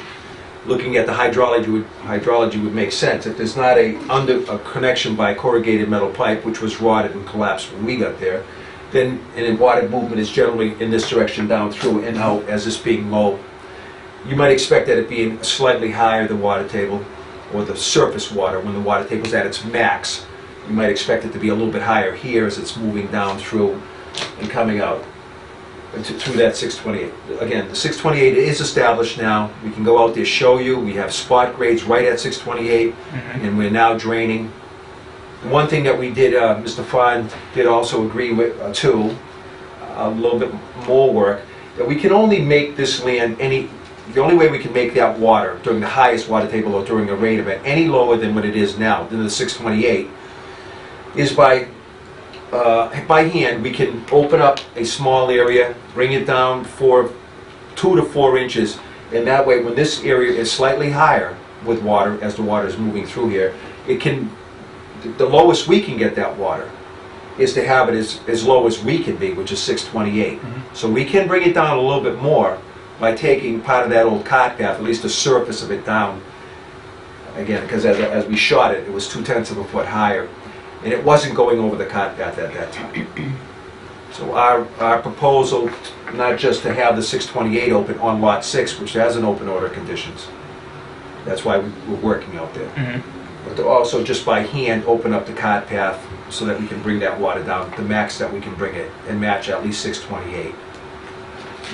looking at the hydrology would make sense. If there's not a connection by corrugated metal pipe, which was rotted and collapsed when we got there, then water movement is generally in this direction down through and out as this being low. You might expect that it being slightly higher than water table, or the surface water when the water table is at its max. You might expect it to be a little bit higher here as it's moving down through and coming out through that 628. Again, the 628 is established now. We can go out there, show you. We have spot grades right at 628, and we're now draining. The one thing that we did, Mr. Fond did also agree with, too, a little bit more work, that we can only make this land the only way we can make that water during the highest water table or during a rain event any lower than what it is now, than the 628, is by hand. We can open up a small area, bring it down 2 to 4 inches, and that way when this area is slightly higher with water, as the water is moving through here, the lowest we can get that water is to have it as low as we can be, which is 628. So we can bring it down a little bit more by taking part of that old cart path, at least the surface of it down. Again, because as we shot it, it was 0.2 of a foot higher. And it wasn't going over the cart path at that time. So our proposal, not just to have the 628 open on lot 6, which has an open order conditions, that's why we're working out there, but to also just by hand open up the cart path so that we can bring that water down to the max that we can bring it and match at least 628.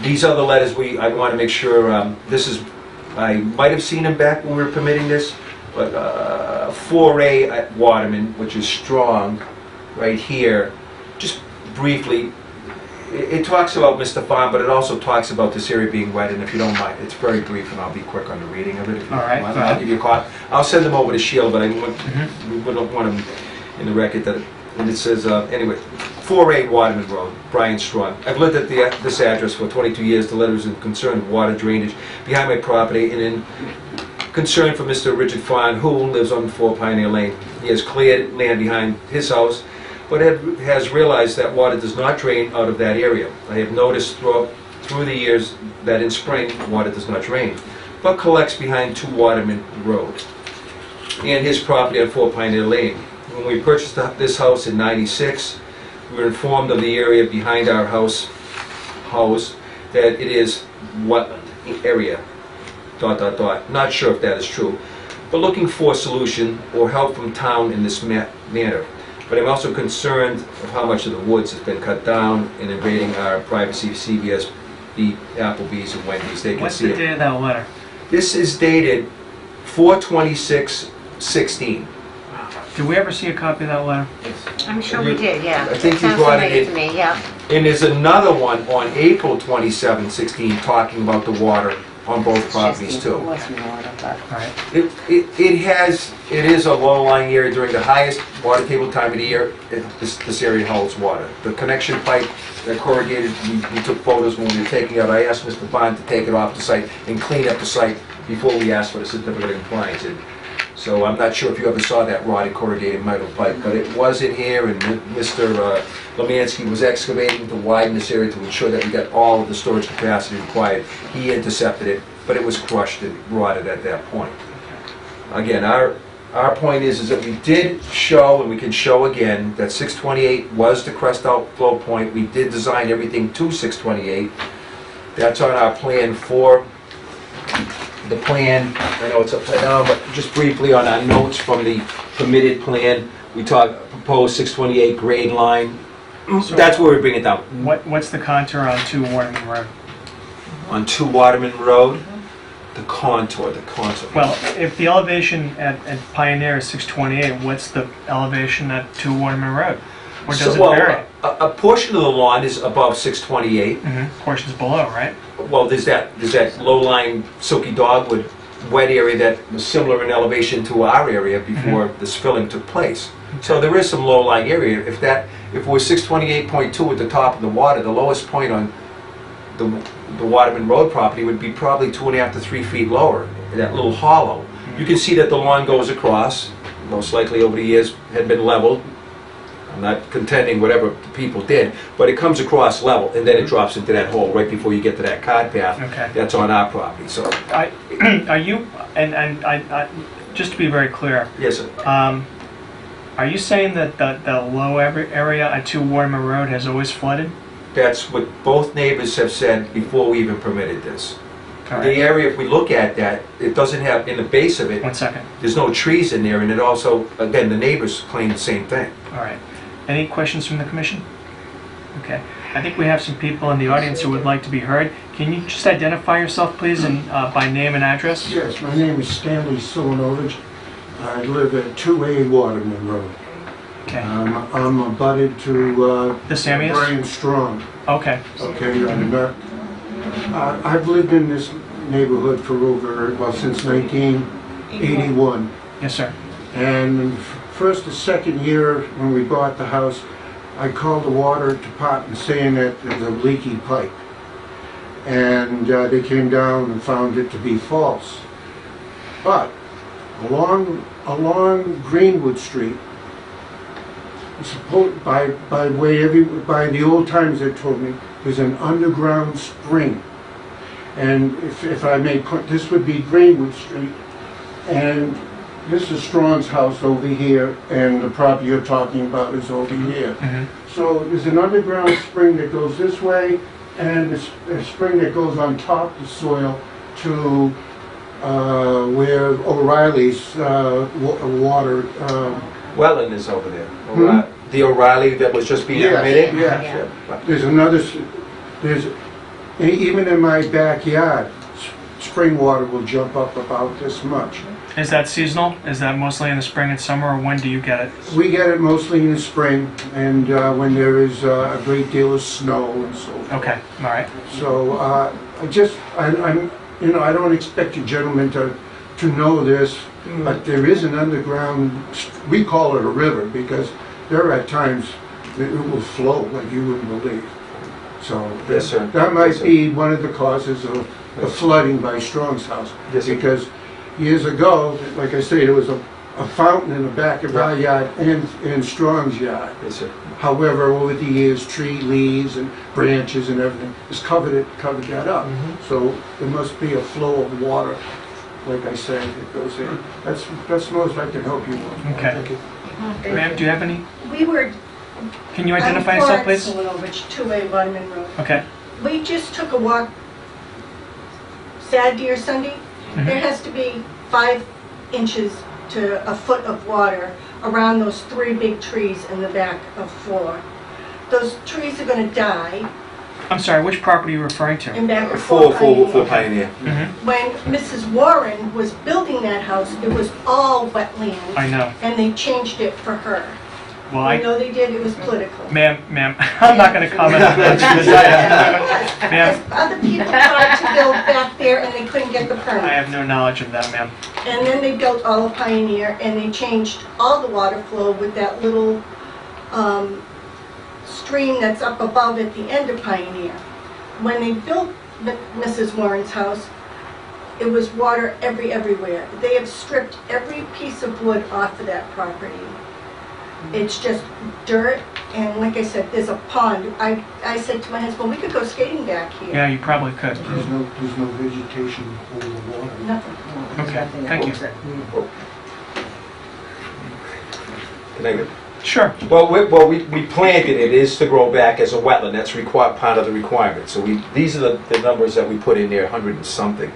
These are the letters I want to make sure, I might have seen them back when we were permitting this, but 4A at Waterman, which is Strong, right here, just briefly, it talks about Mr. Farm, but it also talks about this area being wet, and if you don't mind, it's very brief, and I'll be quick on the reading of it. If you All right, want. go ahead. I'll give you a copy. I'll send them over to Sheila, but we don't want them in the record that, and it says, anyway, 4A Waterman Road, Brian Strong. I've lived at this address for 22 years. The letter is in concern of water drainage behind my property, and in concern for Mr. Richard Fond, who lives on 4 Pioneer Lane. He has cleared land behind his house, but has realized that water does not drain out of that area. I have noticed through the years that in spring, water does not drain, but collects behind 2 Waterman Road and his property on 4 Pioneer Lane. When we purchased this house in '96, we were informed of the area behind our house that it is wetland area, ... Not sure if that is true, but looking for a solution or help from town in this manner. But I'm also concerned of how much of the woods has been cut down and invading our privacy. CVS, Applebee's, and Wendy's. They can What's see the it. date of that letter? This is dated 4/26/16. Did we ever see a copy of that letter? I'm sure we did, yeah. I think you Sounds brought it familiar in. to me, yeah. And there's another one on April 27/16 talking about the water on both properties too. All right. It is a low-lying area during the highest water table time of the year. This area holds water. The connection pipe that corrugated, we took photos when we were taking it out. I asked Mr. Bond to take it off the site and clean up the site before we asked for the certificate of compliance. So I'm not sure if you ever saw that rotted corrugated metal pipe, but it was in here, and Mr. Lemansky was excavating to widen this area to ensure that we got all of the storage capacity required. He intercepted it, but it was crushed and rotted at that point. Again, our point is that we did show, and we can show again, that 628 was the crest outflow point. We did design everything to 628. That's on our plan for the plan. I know it's upside down, but just briefly on our notes from the permitted plan, we proposed 628 grade line. That's where we bring it down. What's the contour on 2 Waterman Road? On 2 Waterman Road, the contour. Well, if the elevation at Pioneer is 628, what's the elevation at 2 Waterman Road? Or does it vary? A portion of the lawn is above 628. Portions below, right? Well, there's that low-lying silky dogwood wet area that was similar in elevation to our area before this filling took place. So there is some low-lying area. If it was 628.2 at the top of the water, the lowest point on the Waterman Road property would be probably 2.5 to 3 feet lower, in that little hollow. You can see that the lawn goes across, most likely over the years had been leveled. I'm not contending whatever the people did, but it comes across level, and then it drops into that hole right before you get to that cart path. Okay. That's on our property, so, Are you, and I, just to be very clear, yes, sir. are you saying that the low area at 2 Waterman Road has always flooded? That's what both neighbors have said before we even permitted this. All The right. area, if we look at that, it doesn't have, in the base of it, 1 second. there's no trees in there, and it also, again, the neighbors claim the same thing. All right. Any questions from the commission? Okay. I think we have some people in the audience who would like to be heard. Can you just identify yourself, please, and by name and address? Yes, my name is Stanley Silinovich. I live at 2A Waterman Road. Okay. I'm abutted to The Samias? Brian Strong. Okay. Okay, and I've lived in this neighborhood for since 1981. Yes, sir. And first or second year when we bought the house, I called the water department saying that there's a leaky pipe. And they came down and found it to be false. But along Greenwood Street, by the old times they told me, there's an underground spring. And if I may put, this would be Greenwood Street, and this is Strong's house over here, and the property you're talking about is over here. So there's an underground spring that goes this way, and a spring that goes on top of the soil to where O'Reilly's water. Welland is over there. The O'Reilly that was just being permitted? Yeah. There's another. Even in my backyard, spring water will jump up about this much. Is that seasonal? Is that mostly in the spring and summer, or when do you get it? We get it mostly in the spring, and when there is a great deal of snow and so forth. Okay. All right. So I don't expect you gentlemen to know this, but there is an underground. We call it a river because there are times that it will flow like you wouldn't believe. So Yes, sir. that might be one of the causes of the flooding by Strong's house. Yes, sir. Because years ago, like I say, there was a fountain in the back of our yard and in Strong's yard. Yes, sir. However, over the years, tree leaves and branches and everything has covered that up. So there must be a flow of water, like I say, that goes in. That's the most I can help you with. Okay. Thank you. Ma'am, do you have any? We were, Can you identify yourself, please? I'm Florence Silinovich, 2A Waterman Road. Okay. We just took a walk Saturday or Sunday. There has to be 5 inches to a foot of water around those 3 big trees in the back of 4. Those trees are going to die. I'm sorry, which property are you referring to? in back of For Pioneer. Pioneer. When Mrs. Warren was building that house, it was all wetland, I know. and they changed it for her. Well, I know they did, it was political. Ma'am, I'm not going to comment on that. Ma'am, Other people tried to build back there and they couldn't get the I permit. have no knowledge of that, ma'am. And then they built all of Pioneer and they changed all the water flow with that little stream that's up above at the end of Pioneer. When they built Mrs. Warren's house, it was water everywhere. They have stripped every piece of wood off of that property. It's just dirt, and like I said, there's a pond. I said to my husband, we could go skating back here. Yeah, you probably could. There's no vegetation over the water. Nothing. Okay, thank you. Can I get- Sure. Well, we planted it is to grow back as a wetland, that's part of the requirement. So these are the numbers that we put in there, 100 and something.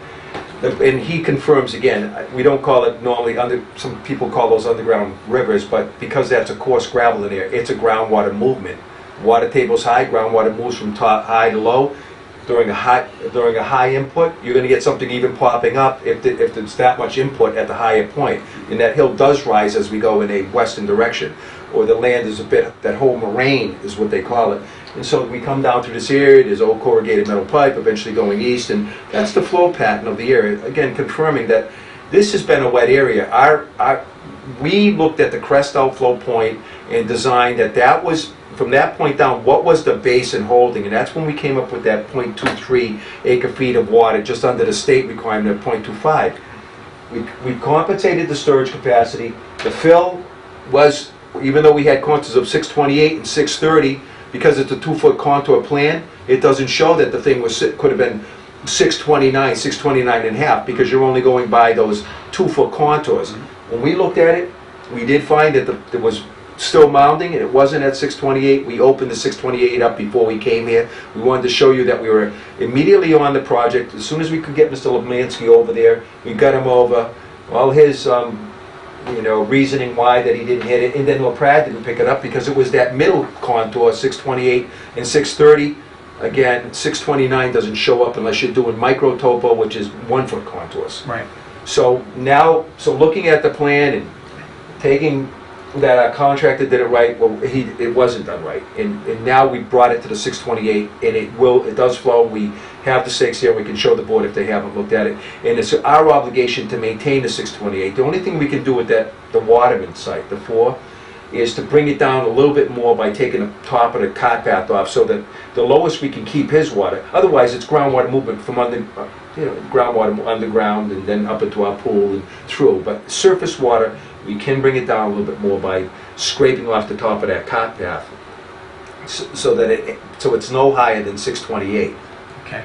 And he confirms again, we don't call it normally, some people call those underground rivers, but because that's a coarse gravel in there, it's a groundwater movement. Water table's high, groundwater moves from high to low. During a high input, you're gonna get something even popping up if there's that much input at the higher point. And that hill does rise as we go in a western direction, or the land is a bit, that whole moraine is what they call it. And so we come down through this area, there's old corrugated metal pipe, eventually going east, and that's the flow pattern of the area. Again, confirming that this has been a wet area. We looked at the crest outflow point and designed that was, from that point down, what was the basin holding? And that's when we came up with that 0.23 acre feet of water, just under the state requirement of 0.25. We compensated the storage capacity. The fill was, even though we had contours of 628 and 630, because it's a 2-foot contour plan, it doesn't show that the thing could have been 629 and a half, because you're only going by those 2-foot contours. When we looked at it, we did find that there was still mounding, and it wasn't at 628. We opened the 628 up before we came here. We wanted to show you that we were immediately on the project. As soon as we could get Mr. Lemansky over there, we got him over. All his reasoning why that he didn't hit it, and then LaPrade didn't pick it up because it was that middle contour, 628 and 630. Again, 629 doesn't show up unless you're doing micro topo, which is 1-foot contours. Right. So looking at the plan and taking that our contractor did it right, well, it wasn't done right. And now we brought it to the 628, and it does flow. We have the stakes here, we can show the board if they haven't looked at it. And it's our obligation to maintain the 628. The only thing we can do with the Waterman site, the 4, is to bring it down a little bit more by taking the top of the cart path off, so that the lowest we can keep his water. Otherwise, it's groundwater movement from groundwater underground and then up into our pool and through. But surface water, we can bring it down a little bit more by scraping off the top of that cart path, so it's no higher than 628. Okay.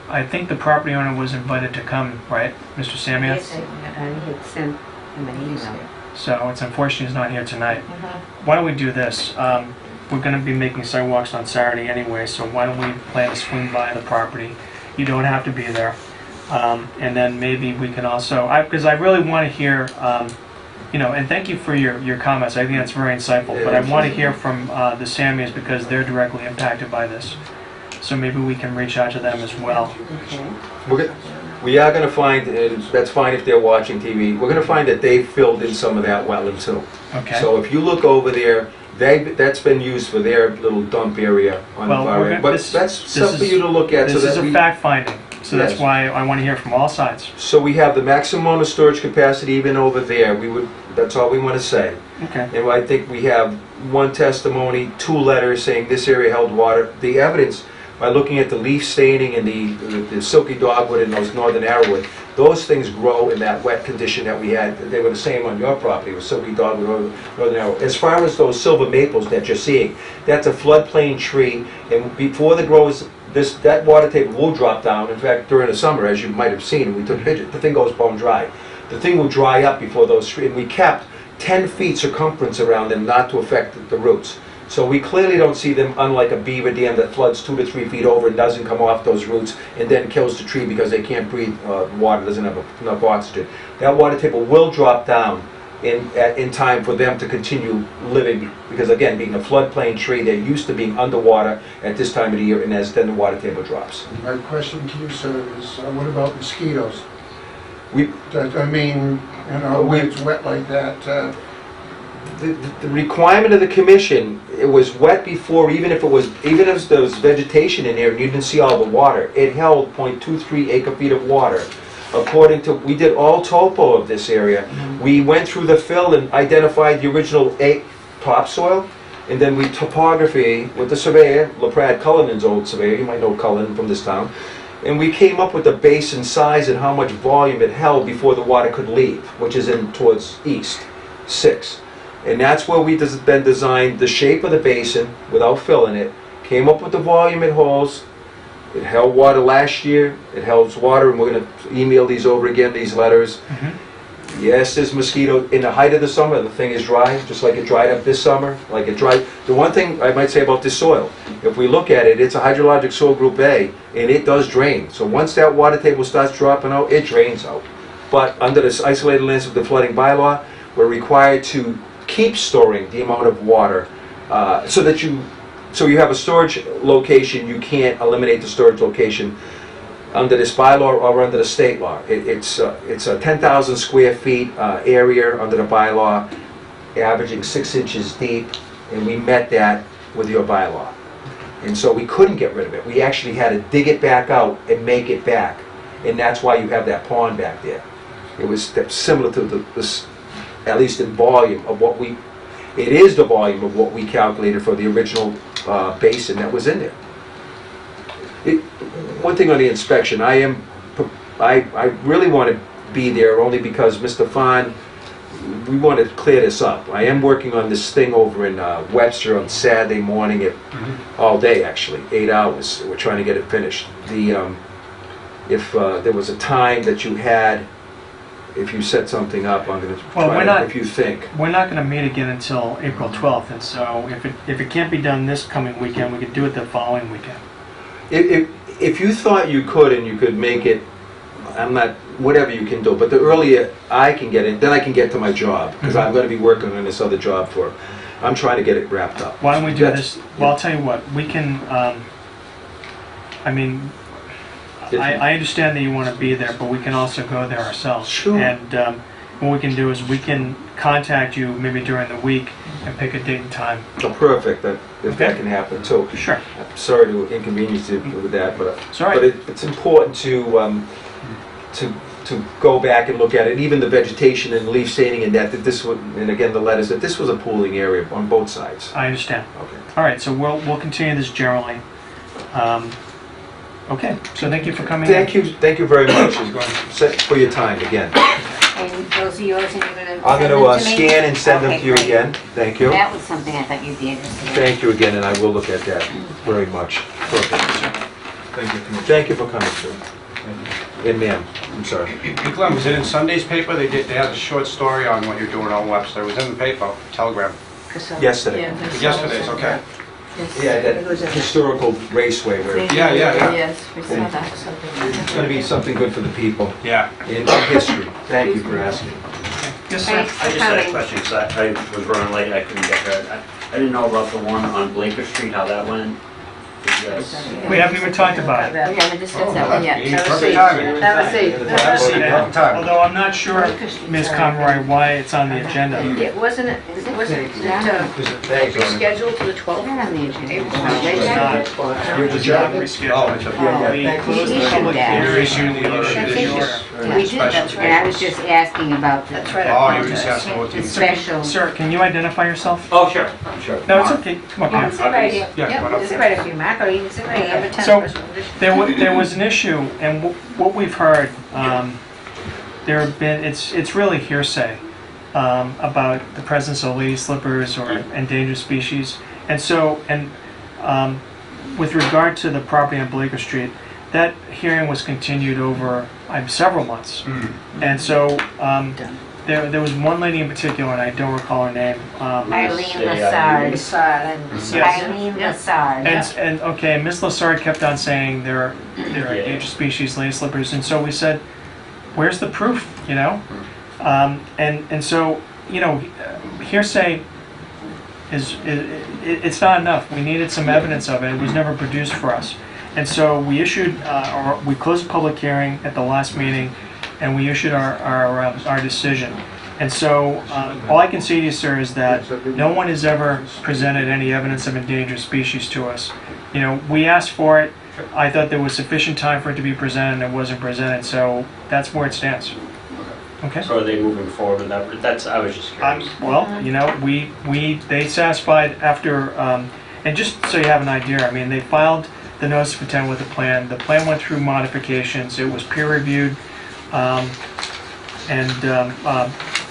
I think the property owner was invited to come, right, Mr. Samia? Yes, I had sent him an email. So it's unfortunate he's not here tonight. Why don't we do this? We're going to be making sidewalks on Saturday anyway, so why don't we plan to swing by the property? You don't have to be there. And then maybe we can also, because I really want to hear, and thank you for your comments. I think that's very insightful. But I want to hear from the Samias because they're directly impacted by this. So maybe we can reach out to them as well. Okay. We are going to find, and that's fine if they're watching TV, we're going to find that they filled in some of that wetland too. Okay. So if you look over there, that's been used for their little dump area on the far end. But that's something for you to look at. This is a fact finding. So Yes. that's why I want to hear from all sides. So we have the maximum amount of storage capacity even over there. That's all we want to say. Okay. And I think we have one testimony, 2 letters saying this area held water. The evidence, by looking at the leaf staining and the silky dogwood and those northern arrowwood, those things grow in that wet condition that we had. They were the same on your property with silky dogwood or northern arrowwood. As far as those silver maples that you're seeing, that's a floodplain tree, and before the grows, that water table will drop down. In fact, during the summer, as you might have seen, we took pictures, the thing goes bone dry. The thing will dry up before those trees, and we kept 10 feet circumference around them not to affect the roots. So we clearly don't see them, unlike a beaver dam that floods 2 to 3 feet over and doesn't come off those roots and then kills the tree because they can't breathe, water doesn't have enough oxygen. That water table will drop down in time for them to continue living, because again, being a floodplain tree, they're used to being underwater at this time of the year, and as then the water table drops. My question to you, sir, is what about mosquitoes? We, I mean, you know, when it's wet like that, the requirement of the commission, it was wet before, even if there was vegetation in there and you didn't see all the water, it held 0.23 acre-feet of water. According to, we did all topo of this area. We went through the fill and identified the original topsoil, and then we topography with the surveyor, LaPrade Cullinan's old surveyor, you might know Cullinan from this town, and we came up with the basin size and how much volume it held before the water could leave, which is in towards east, 6. And that's where we then designed the shape of the basin without filling it, came up with the volume it holds. It held water last year, it holds water, and we're gonna email these over again, these letters. Yes, there's mosquito, in the height of the summer, the thing is dry, just like it dried up this summer, like it dried. The one thing I might say about this soil, if we look at it, it's a hydrologic soil group A, and it does drain. So once that water table starts dropping out, it drains out. But under this isolated landscape the flooding bylaw, we're required to keep storing the amount of water so you have a storage location, you can't eliminate the storage location under this bylaw or under the state law. It's a 10,000 square feet area under the bylaw, averaging 6 inches deep, and we met that with your bylaw. And so we couldn't get rid of it. We actually had to dig it back out and make it back. And that's why you have that pond back there. It was similar to this, at least in volume of what it is the volume of what we calculated for the original basin that was in there. One thing on the inspection, I really want to be there only because Mr. Fahn, we want to clear this up. I am working on this thing over in Webster on Saturday morning all day actually, 8 hours. We're trying to get it finished. If there was a time that you had, if you set something up, I'm going to try if you think. We're not going to meet again until April 12th, and so if it can't be done this coming weekend, we could do it the following weekend. If you thought you could and you could make it, whatever you can do, but the earlier I can get it, then I can get to my job, because I'm going to be working on this other job I'm trying to get it wrapped up. Why don't we do this? Well, I'll tell you what, we can, I understand that you want to be there, but we can also go there ourselves. Sure. And what we can do is we can contact you maybe during the week and pick a date and time. Oh, perfect, if that can happen too. Sure. I'm sorry to inconvenience you with that, but It's all right. it's important to go back and look at it, even the vegetation and leaf staining and that this would, and again the letters, that this was a pooling area on both sides. I understand. Okay. All right, so we'll continue this generally. Okay, so thank you for coming in. Thank you very much for your time again. And those are yours, and you're gonna I'm send going them to to me? scan and send them Okay, to you great. again. Thank you. That was something I thought you'd be interested in. Thank you again, and I will look at that very much. Perfect. Thank you. Thank you for coming, sir. And ma'am, I'm sorry. Hey Glenn, was it in Sunday's paper? They had a short story on what you're doing on Webster. It was in the paper, Telegram. Yesterday. Yesterday's, okay. Yeah, that historical raceway where Yeah. Yes, we saw that. it's going to be something good for the people Yeah. in history. Thank you for asking. Yes, sir. Thanks I for just had a coming. question, because I was running late, I couldn't get there. I didn't know about the one on Blaker Street, how that went. Did you guys- We haven't even talked about it. We haven't discussed that one yet. Perfect timing. Have a seat. Have a seat, perfect time. Although I'm not sure, Ms. Conroy, why it's on the agenda. It wasn't Thank you. scheduled to the 12th? Not on the agenda. It was not rescheduled. We closed the He public should have. hearing, the order. We did, that's right. And I was just asking about the Oh, you were just asking what the the... special. Sir, can you identify yourself? Oh, sure. No, it's okay. Come up You here. can sit right here. Yeah, come on up. Just sit right up here, Mark, or you can sit right here. So, there was an issue, and what we've heard, it's really hearsay about the presence of lady slippers or endangered species. And so, with regard to the property on Blaker Street, that hearing was continued over several months. And so, there was one lady in particular, and I don't recall her name. Eileen Lassard. Yes. Eileen Lassard. And okay, Ms. Lassard kept on saying there are endangered species, lady slippers, and so we said, where's the proof, you know? And so you know, hearsay it's not enough. We needed some evidence of it. It was never produced for us. And so we issued, or we closed the public hearing at the last meeting, and we issued our decision. And so all I can say to you, sir, is that no one has ever presented any evidence of endangered species to us. You know, we asked for it. I thought there was sufficient time for it to be presented, and it wasn't presented. So that's where it stands. Okay. So are they moving forward with that? That's, I was just curious. Well, you know, they satisfied after, and just so you have an idea, I mean, they filed the notice of intent with the plan. The plan went through modifications. It was peer reviewed, and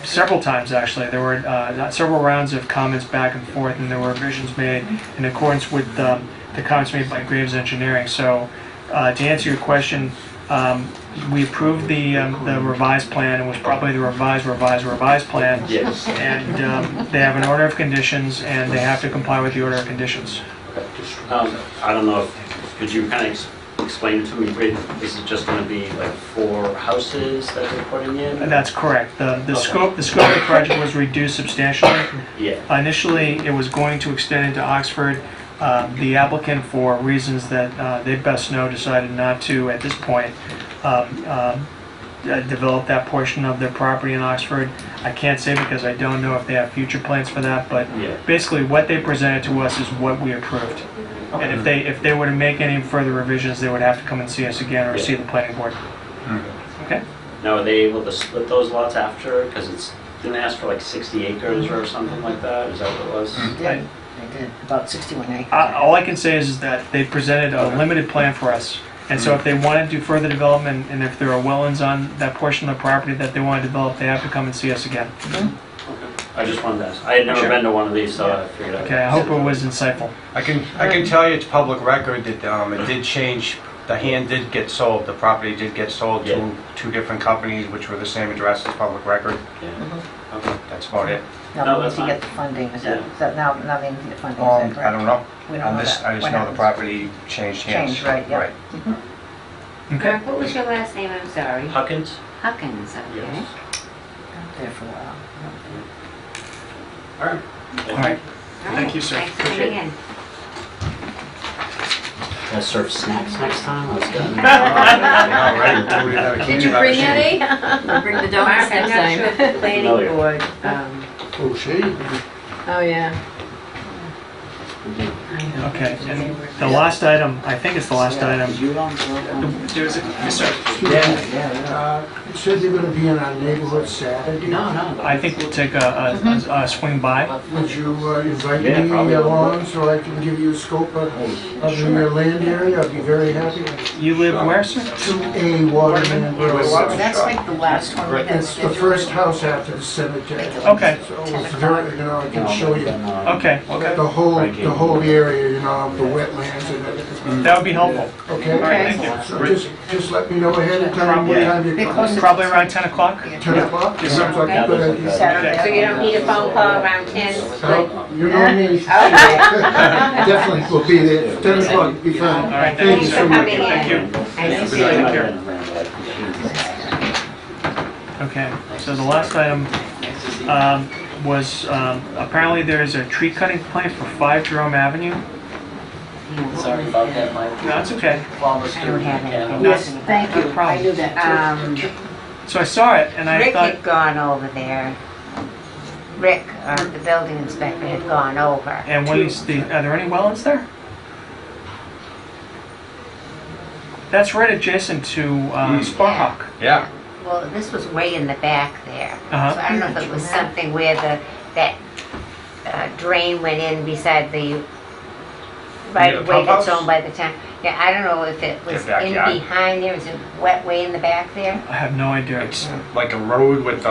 several times actually. There were several rounds of comments back and forth, and there were revisions made in accordance with the comments made by Graves Engineering. So, to answer your question, we approved the revised plan. It was probably the revised plan. Yes. And they have an order of conditions, and they have to comply with the order of conditions. I don't know if, could you kind of explain it to me? This is just going to be like 4 houses that they're putting in? That's correct. The scope of the project was reduced substantially. Yeah. Initially, it was going to extend into Oxford. The applicant, for reasons that they best know, decided not to, at this point, develop that portion of their property in Oxford. I can't say because I don't know if they have future plans for that, but Yeah. basically what they presented to us is what we approved. And if they were to make any further revisions, they would have to come and see us again or see the planning board. Okay? Now, are they able to split those lots after? Because didn't they ask for like 60 acres or something like that? Is that what it was? I- They did, about 61 acres. All I can say is that they presented a limited plan for us. And so if they want to do further development, and if there are wetlands on that portion of the property that they want to develop, they have to come and see us again. Okay. I just wanted to ask. I had never Sure. been to one of these, so I figured out. Okay, I hope it was insightful. I can tell you it's public record that it did change, the hand did get sold, the property did get sold Yeah. to 2 different companies, which were the same address as public record. Yeah. Mm-hmm. Okay. That's about it. No, Now, that's once you fine. get the funding, is Yeah. that now they need the funding, is that I correct? don't know. We don't On know this, that. I just What know the happens? property changed hands. Changed, right, yeah. Okay? Mark, what was your last name, I'm sorry? Huckins? Huckins, okay. Yes. Out there for a while. All right. All right. Thank you, sir. Thanks for coming in. Can I serve snacks next time? I was gonna. Yeah, right. Did you bring any? We'll bring the donuts Mark, I'm next not sure if time. the planning Familiar. board, Oh, shade. Oh, yeah. Okay, and the last item, I think it's the last item. There's a, yes, sir. You said you're gonna be in our neighborhood Saturday? I think we'll take a swing by. Would you invite Yeah, me probably. along so I can give you a scope of your land area? I'd be very happy. You live where, sir? 2A Waterman Road. That's like the last one we had It's the first house after the cemetery. Okay. So it's very, I can show you Okay, the whole area, the wetlands and everything. that would be helpful. Okay? All right, thank you. So just let me know ahead of time what time you're coming. Probably around 10 o'clock? 10 o'clock? Sounds like a good idea. Saturday. So you don't need a phone call around 10? So, you know me. Definitely will be there. 10 o'clock, be fine. All right, Thank you Thanks so for much. coming in. Thank you. Nice to see Take you. care. Okay, so the last item was, apparently there's a tree cutting plan for 5 Jerome Avenue. Sorry about that, Mike. No, it's okay. I don't have anything. Yes, thank you. No problem. I knew that too. So I saw it and I Rick thought, had gone over there. Rick, the building inspector, had gone over. and what is the, are there any wetlands there? That's right adjacent to Sparhawk. Yeah. Well, this was way in the back there. Uh-huh. So I don't know if it was something where that drain went in beside the right of way pump that's house? owned by the town. Yeah, I don't know if it was Your in backyard? behind there, was it wet way in the back there? I have no idea. It's like a road with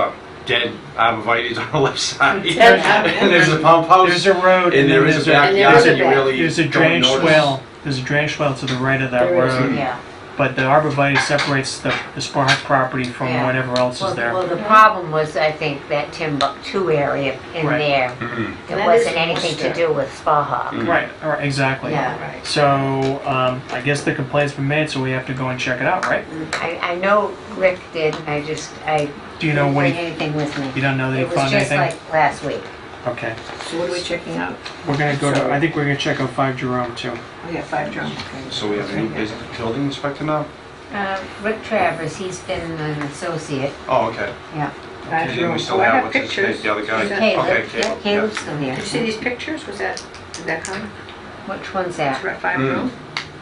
dead arborvitaes on the left side. Dead And there's a pump house. There's a road And there is a backyard there's and you really There's a don't drainage notice. swale. There's a drainage swale to the right of that There is. road. Yeah. but the arborvitae separates the Sparhawk property from Yeah. whatever else is there. Well, the problem was, I think, that Timbuktu area in Right. there. Mhm. It That wasn't is anything to Worcester. do with Sparhawk. Right, exactly. Yeah. So, I guess the complaint's been made, so we have to go and check it out, right? I know Rick did, I Do you know didn't when bring he, anything with me. you don't know that he It was found just anything? like last week. Okay. So what are we checking out? We're gonna go to, Sorry. I think we're gonna check out 5 Jerome too. We got 5 drums. So we have a new building inspector now? Rick Travers, he's been an associate. Oh, okay. Yeah. And then we still Oh, I have, have what's his name, pictures. the other guy? Is that- Caleb, Okay, yeah, Caleb, Caleb's still here. Did you see these pictures? Did that come? Which one's that? Is that 5 Mm. drums?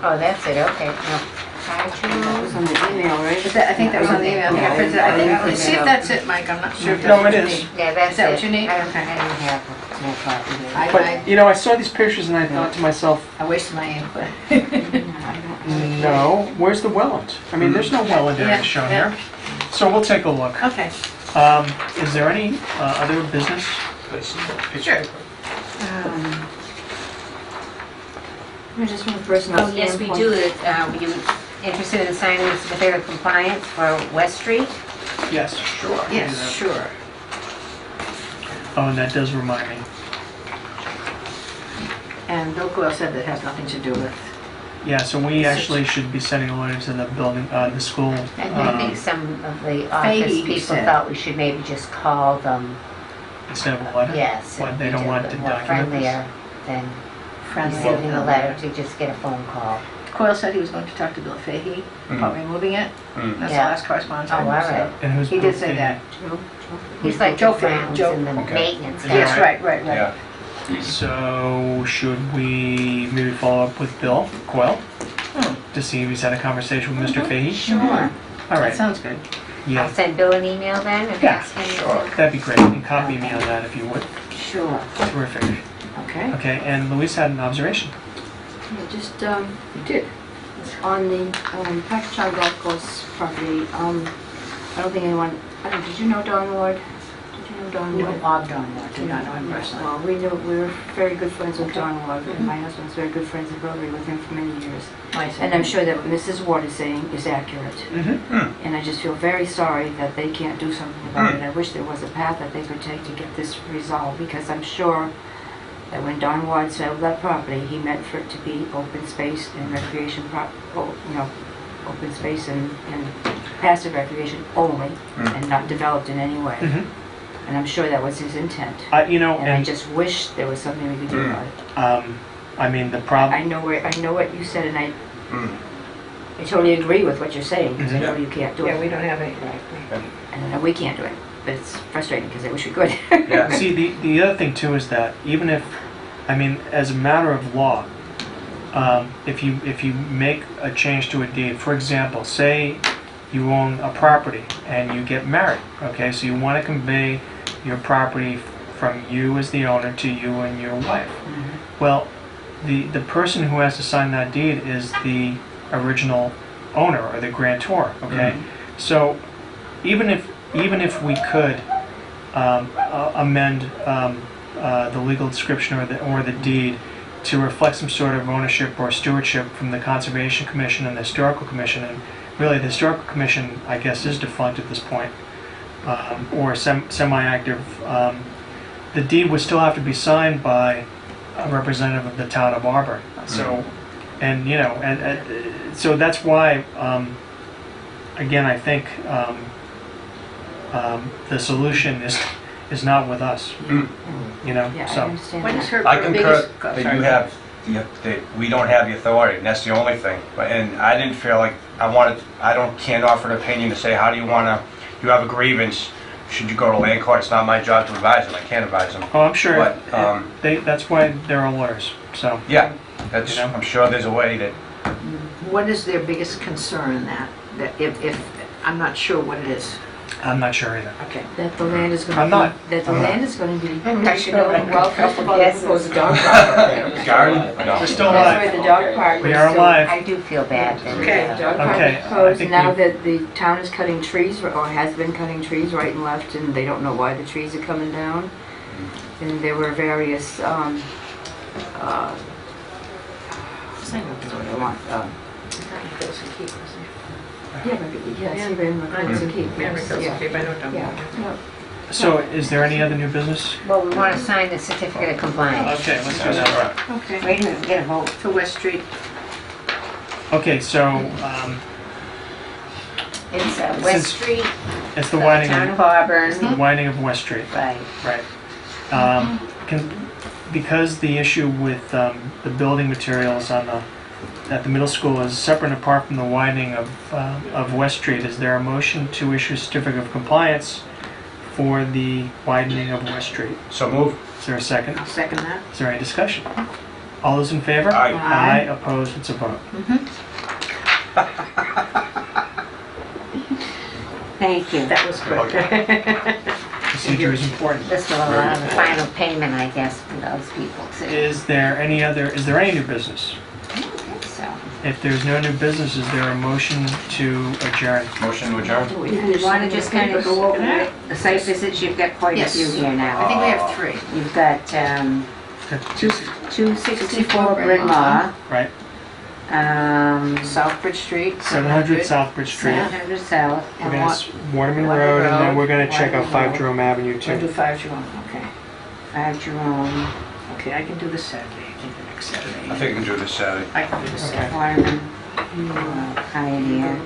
Oh, that's it, okay. No. That was on the email, right? I think that was on the email. I think I printed it. I think- Yeah. Let's see if that's it, Mike. I'm not sure if that's No, what it you is. need. Yeah, that's it. Is that what you need? I don't Okay. have no copy here. But, you know, I saw these pictures and I thought to myself, I wasted my input. no, where's the welland? I mean, there's no welland area Yeah, shown yeah. here. So we'll take a look. Okay. Is there any other business? Sure. Just from a personal Oh, yes, we standpoint. do. Were you interested in signing the certificate of compliance for West Street? Yes, sure. I can do Yes, that. sure. Oh, and that does remind me. And Bill Coyle said that has nothing to do with. Yeah, so we actually should be sending a letter to the building, the school. And I think some of the office Fahey people said. thought we should maybe just call them. Instead of a letter? Yes. Why, they don't want to more document this? friendlier than receiving a letter to just get a phone call. Coyle said he was going to talk to Bill Fahey about removing it. Mm. That's the Yeah. last correspondence Oh, I all had, so. right. And who's He did Bill say Fahey? that. He's like Joe the Fahey, grounds Joe. and the Okay. maintenance guy. Yes, right, right. Yeah. So, should we maybe follow up with Bill Coyle to see if he's had a conversation with Mr. Fahey? Sure. All That right, sounds good. yeah, I'll send Bill an email then and Yeah, ask him. sure. that'd be great. And copy me on that if you would. Sure. Terrific. Okay. Okay, and Louise had an observation. Yeah, just, You did. on the Packagug Golf Course property, I don't think anyone, did you know Don Ward? Did you know Don No, Ward? Bob Donward, did not know him personally. Well, we were very good friends with Don Ward, and my husband's very good friends at Rotary with him for many years. And I'm sure that what Mrs. Ward is saying is accurate. Mm-hmm. And I just feel very sorry that they can't do something about it. I wish there was a path that they could take to get this resolved, because I'm sure that when Don Ward sold that property, he meant for it to be open space and recreation, open space and passive recreation only, and not developed in any way. Mhm. And I'm sure that was his intent. You know, And I and, just wish there was something we could do about it. I mean, the problem, I know what you said, and I Mm. totally agree with what you're saying, because I know Mhm. you can't do it. Yeah, we don't have any. And I know we can't do it, but it's frustrating, because I wish we could. Yeah. see, the other thing too is that even if, I mean, as a matter of law, if you make a change to a deed, for example, say you own a property and you get married, okay, so you want to convey your property from you as the owner to you and your wife. Well, the person who has to sign that deed is the original owner or the grantor, okay? So even if we could amend the legal description or the deed to reflect some sort of ownership or stewardship from the Conservation Commission and the Historical Commission, and really the Historical Commission, I guess, is defunct at this point, or semi-active, the deed would still have to be signed by a representative of the town of Auburn. So, and you know, and so that's why, again, I think the solution is not with us. You know, Yeah, I so. understand What that. is her I concur biggest? that sorry. you have, that we don't have the authority, and that's the only thing. And I didn't feel like can't offer an opinion to say, how do you want to, you have a grievance, should you go to land court? It's not my job to advise them, I can't advise them. Oh, I'm sure. But, That's why there are lawyers. So. yeah, that's, You know? I'm sure there's a way that, What is their biggest concern in that? That if, I'm not sure what it is. I'm not sure either. Okay. That the land is going to I'm be... not. That the I'm land is going to be... I should know. Well, first of all, they proposed a dog park. garden? No. We're still That's alive. right, the dog park. We was are still- alive. I do feel bad then. Okay. The dog park Okay, was I closed, think now we've- that the town is cutting trees, or has been cutting trees right and left, and they don't know why the trees are coming down. And there were various, what's the name of what I want? Yeah, but, yes, he ran McColl's and Keep, yes, yeah. Yeah. So is there any other new business? Well, we want to sign the certificate of compliance. Okay, let's do that. Okay. Wait a minute, we get a vote. For West Street. Okay, so It's West Since- Street, it's the the widening, town of of Auburn. the widening of West Street. Right. Right. Because the issue with the building materials at the middle school is separate and apart from the widening of West Street, is there a motion to issue a certificate of compliance for the widening of West Street? So move. Is there a second? I'll second that. Is there any discussion? All those in favor? Aye. Aye, opposed, it's a vote. Thank you. That was good. Procedure is important. This will allow the final payment, I guess, for those people too. Is there any new business? I don't think so. If there's no new business, is there a motion to adjourn? Motion to adjourn? You want to just kind of go over the site visits? You've got quite a Yes. few here I now. think we have 3. You've got 264 Bryn Mawr, Right? Southbridge Street. 700 Southbridge Street. 700 South, We're and gonna what? s- Waterman Road, and then we're gonna check out 5 Jerome Avenue We'll do too. 5 Jerome, okay. 5 Jerome, Okay, I can do this Saturday, I can do next I Saturday. think we can do this Saturday. I can do this Okay. Saturday. Waterman, Pioneer.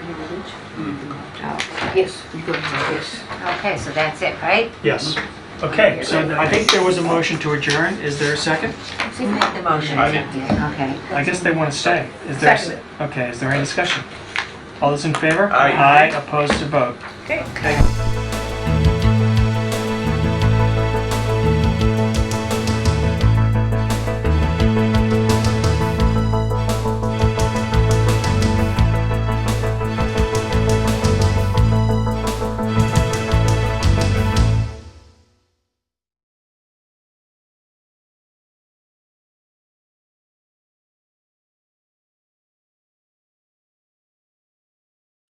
Oh, Yes, you go, yes. okay, so that's it, right? Yes. Okay, so I think there was a motion to adjourn. Is there a second? Who made the motion? I did. Okay. I guess they want to stay. Is there? Second. Okay, is there any discussion? All those in favor? Aye. Aye, opposed to vote. Okay. Okay.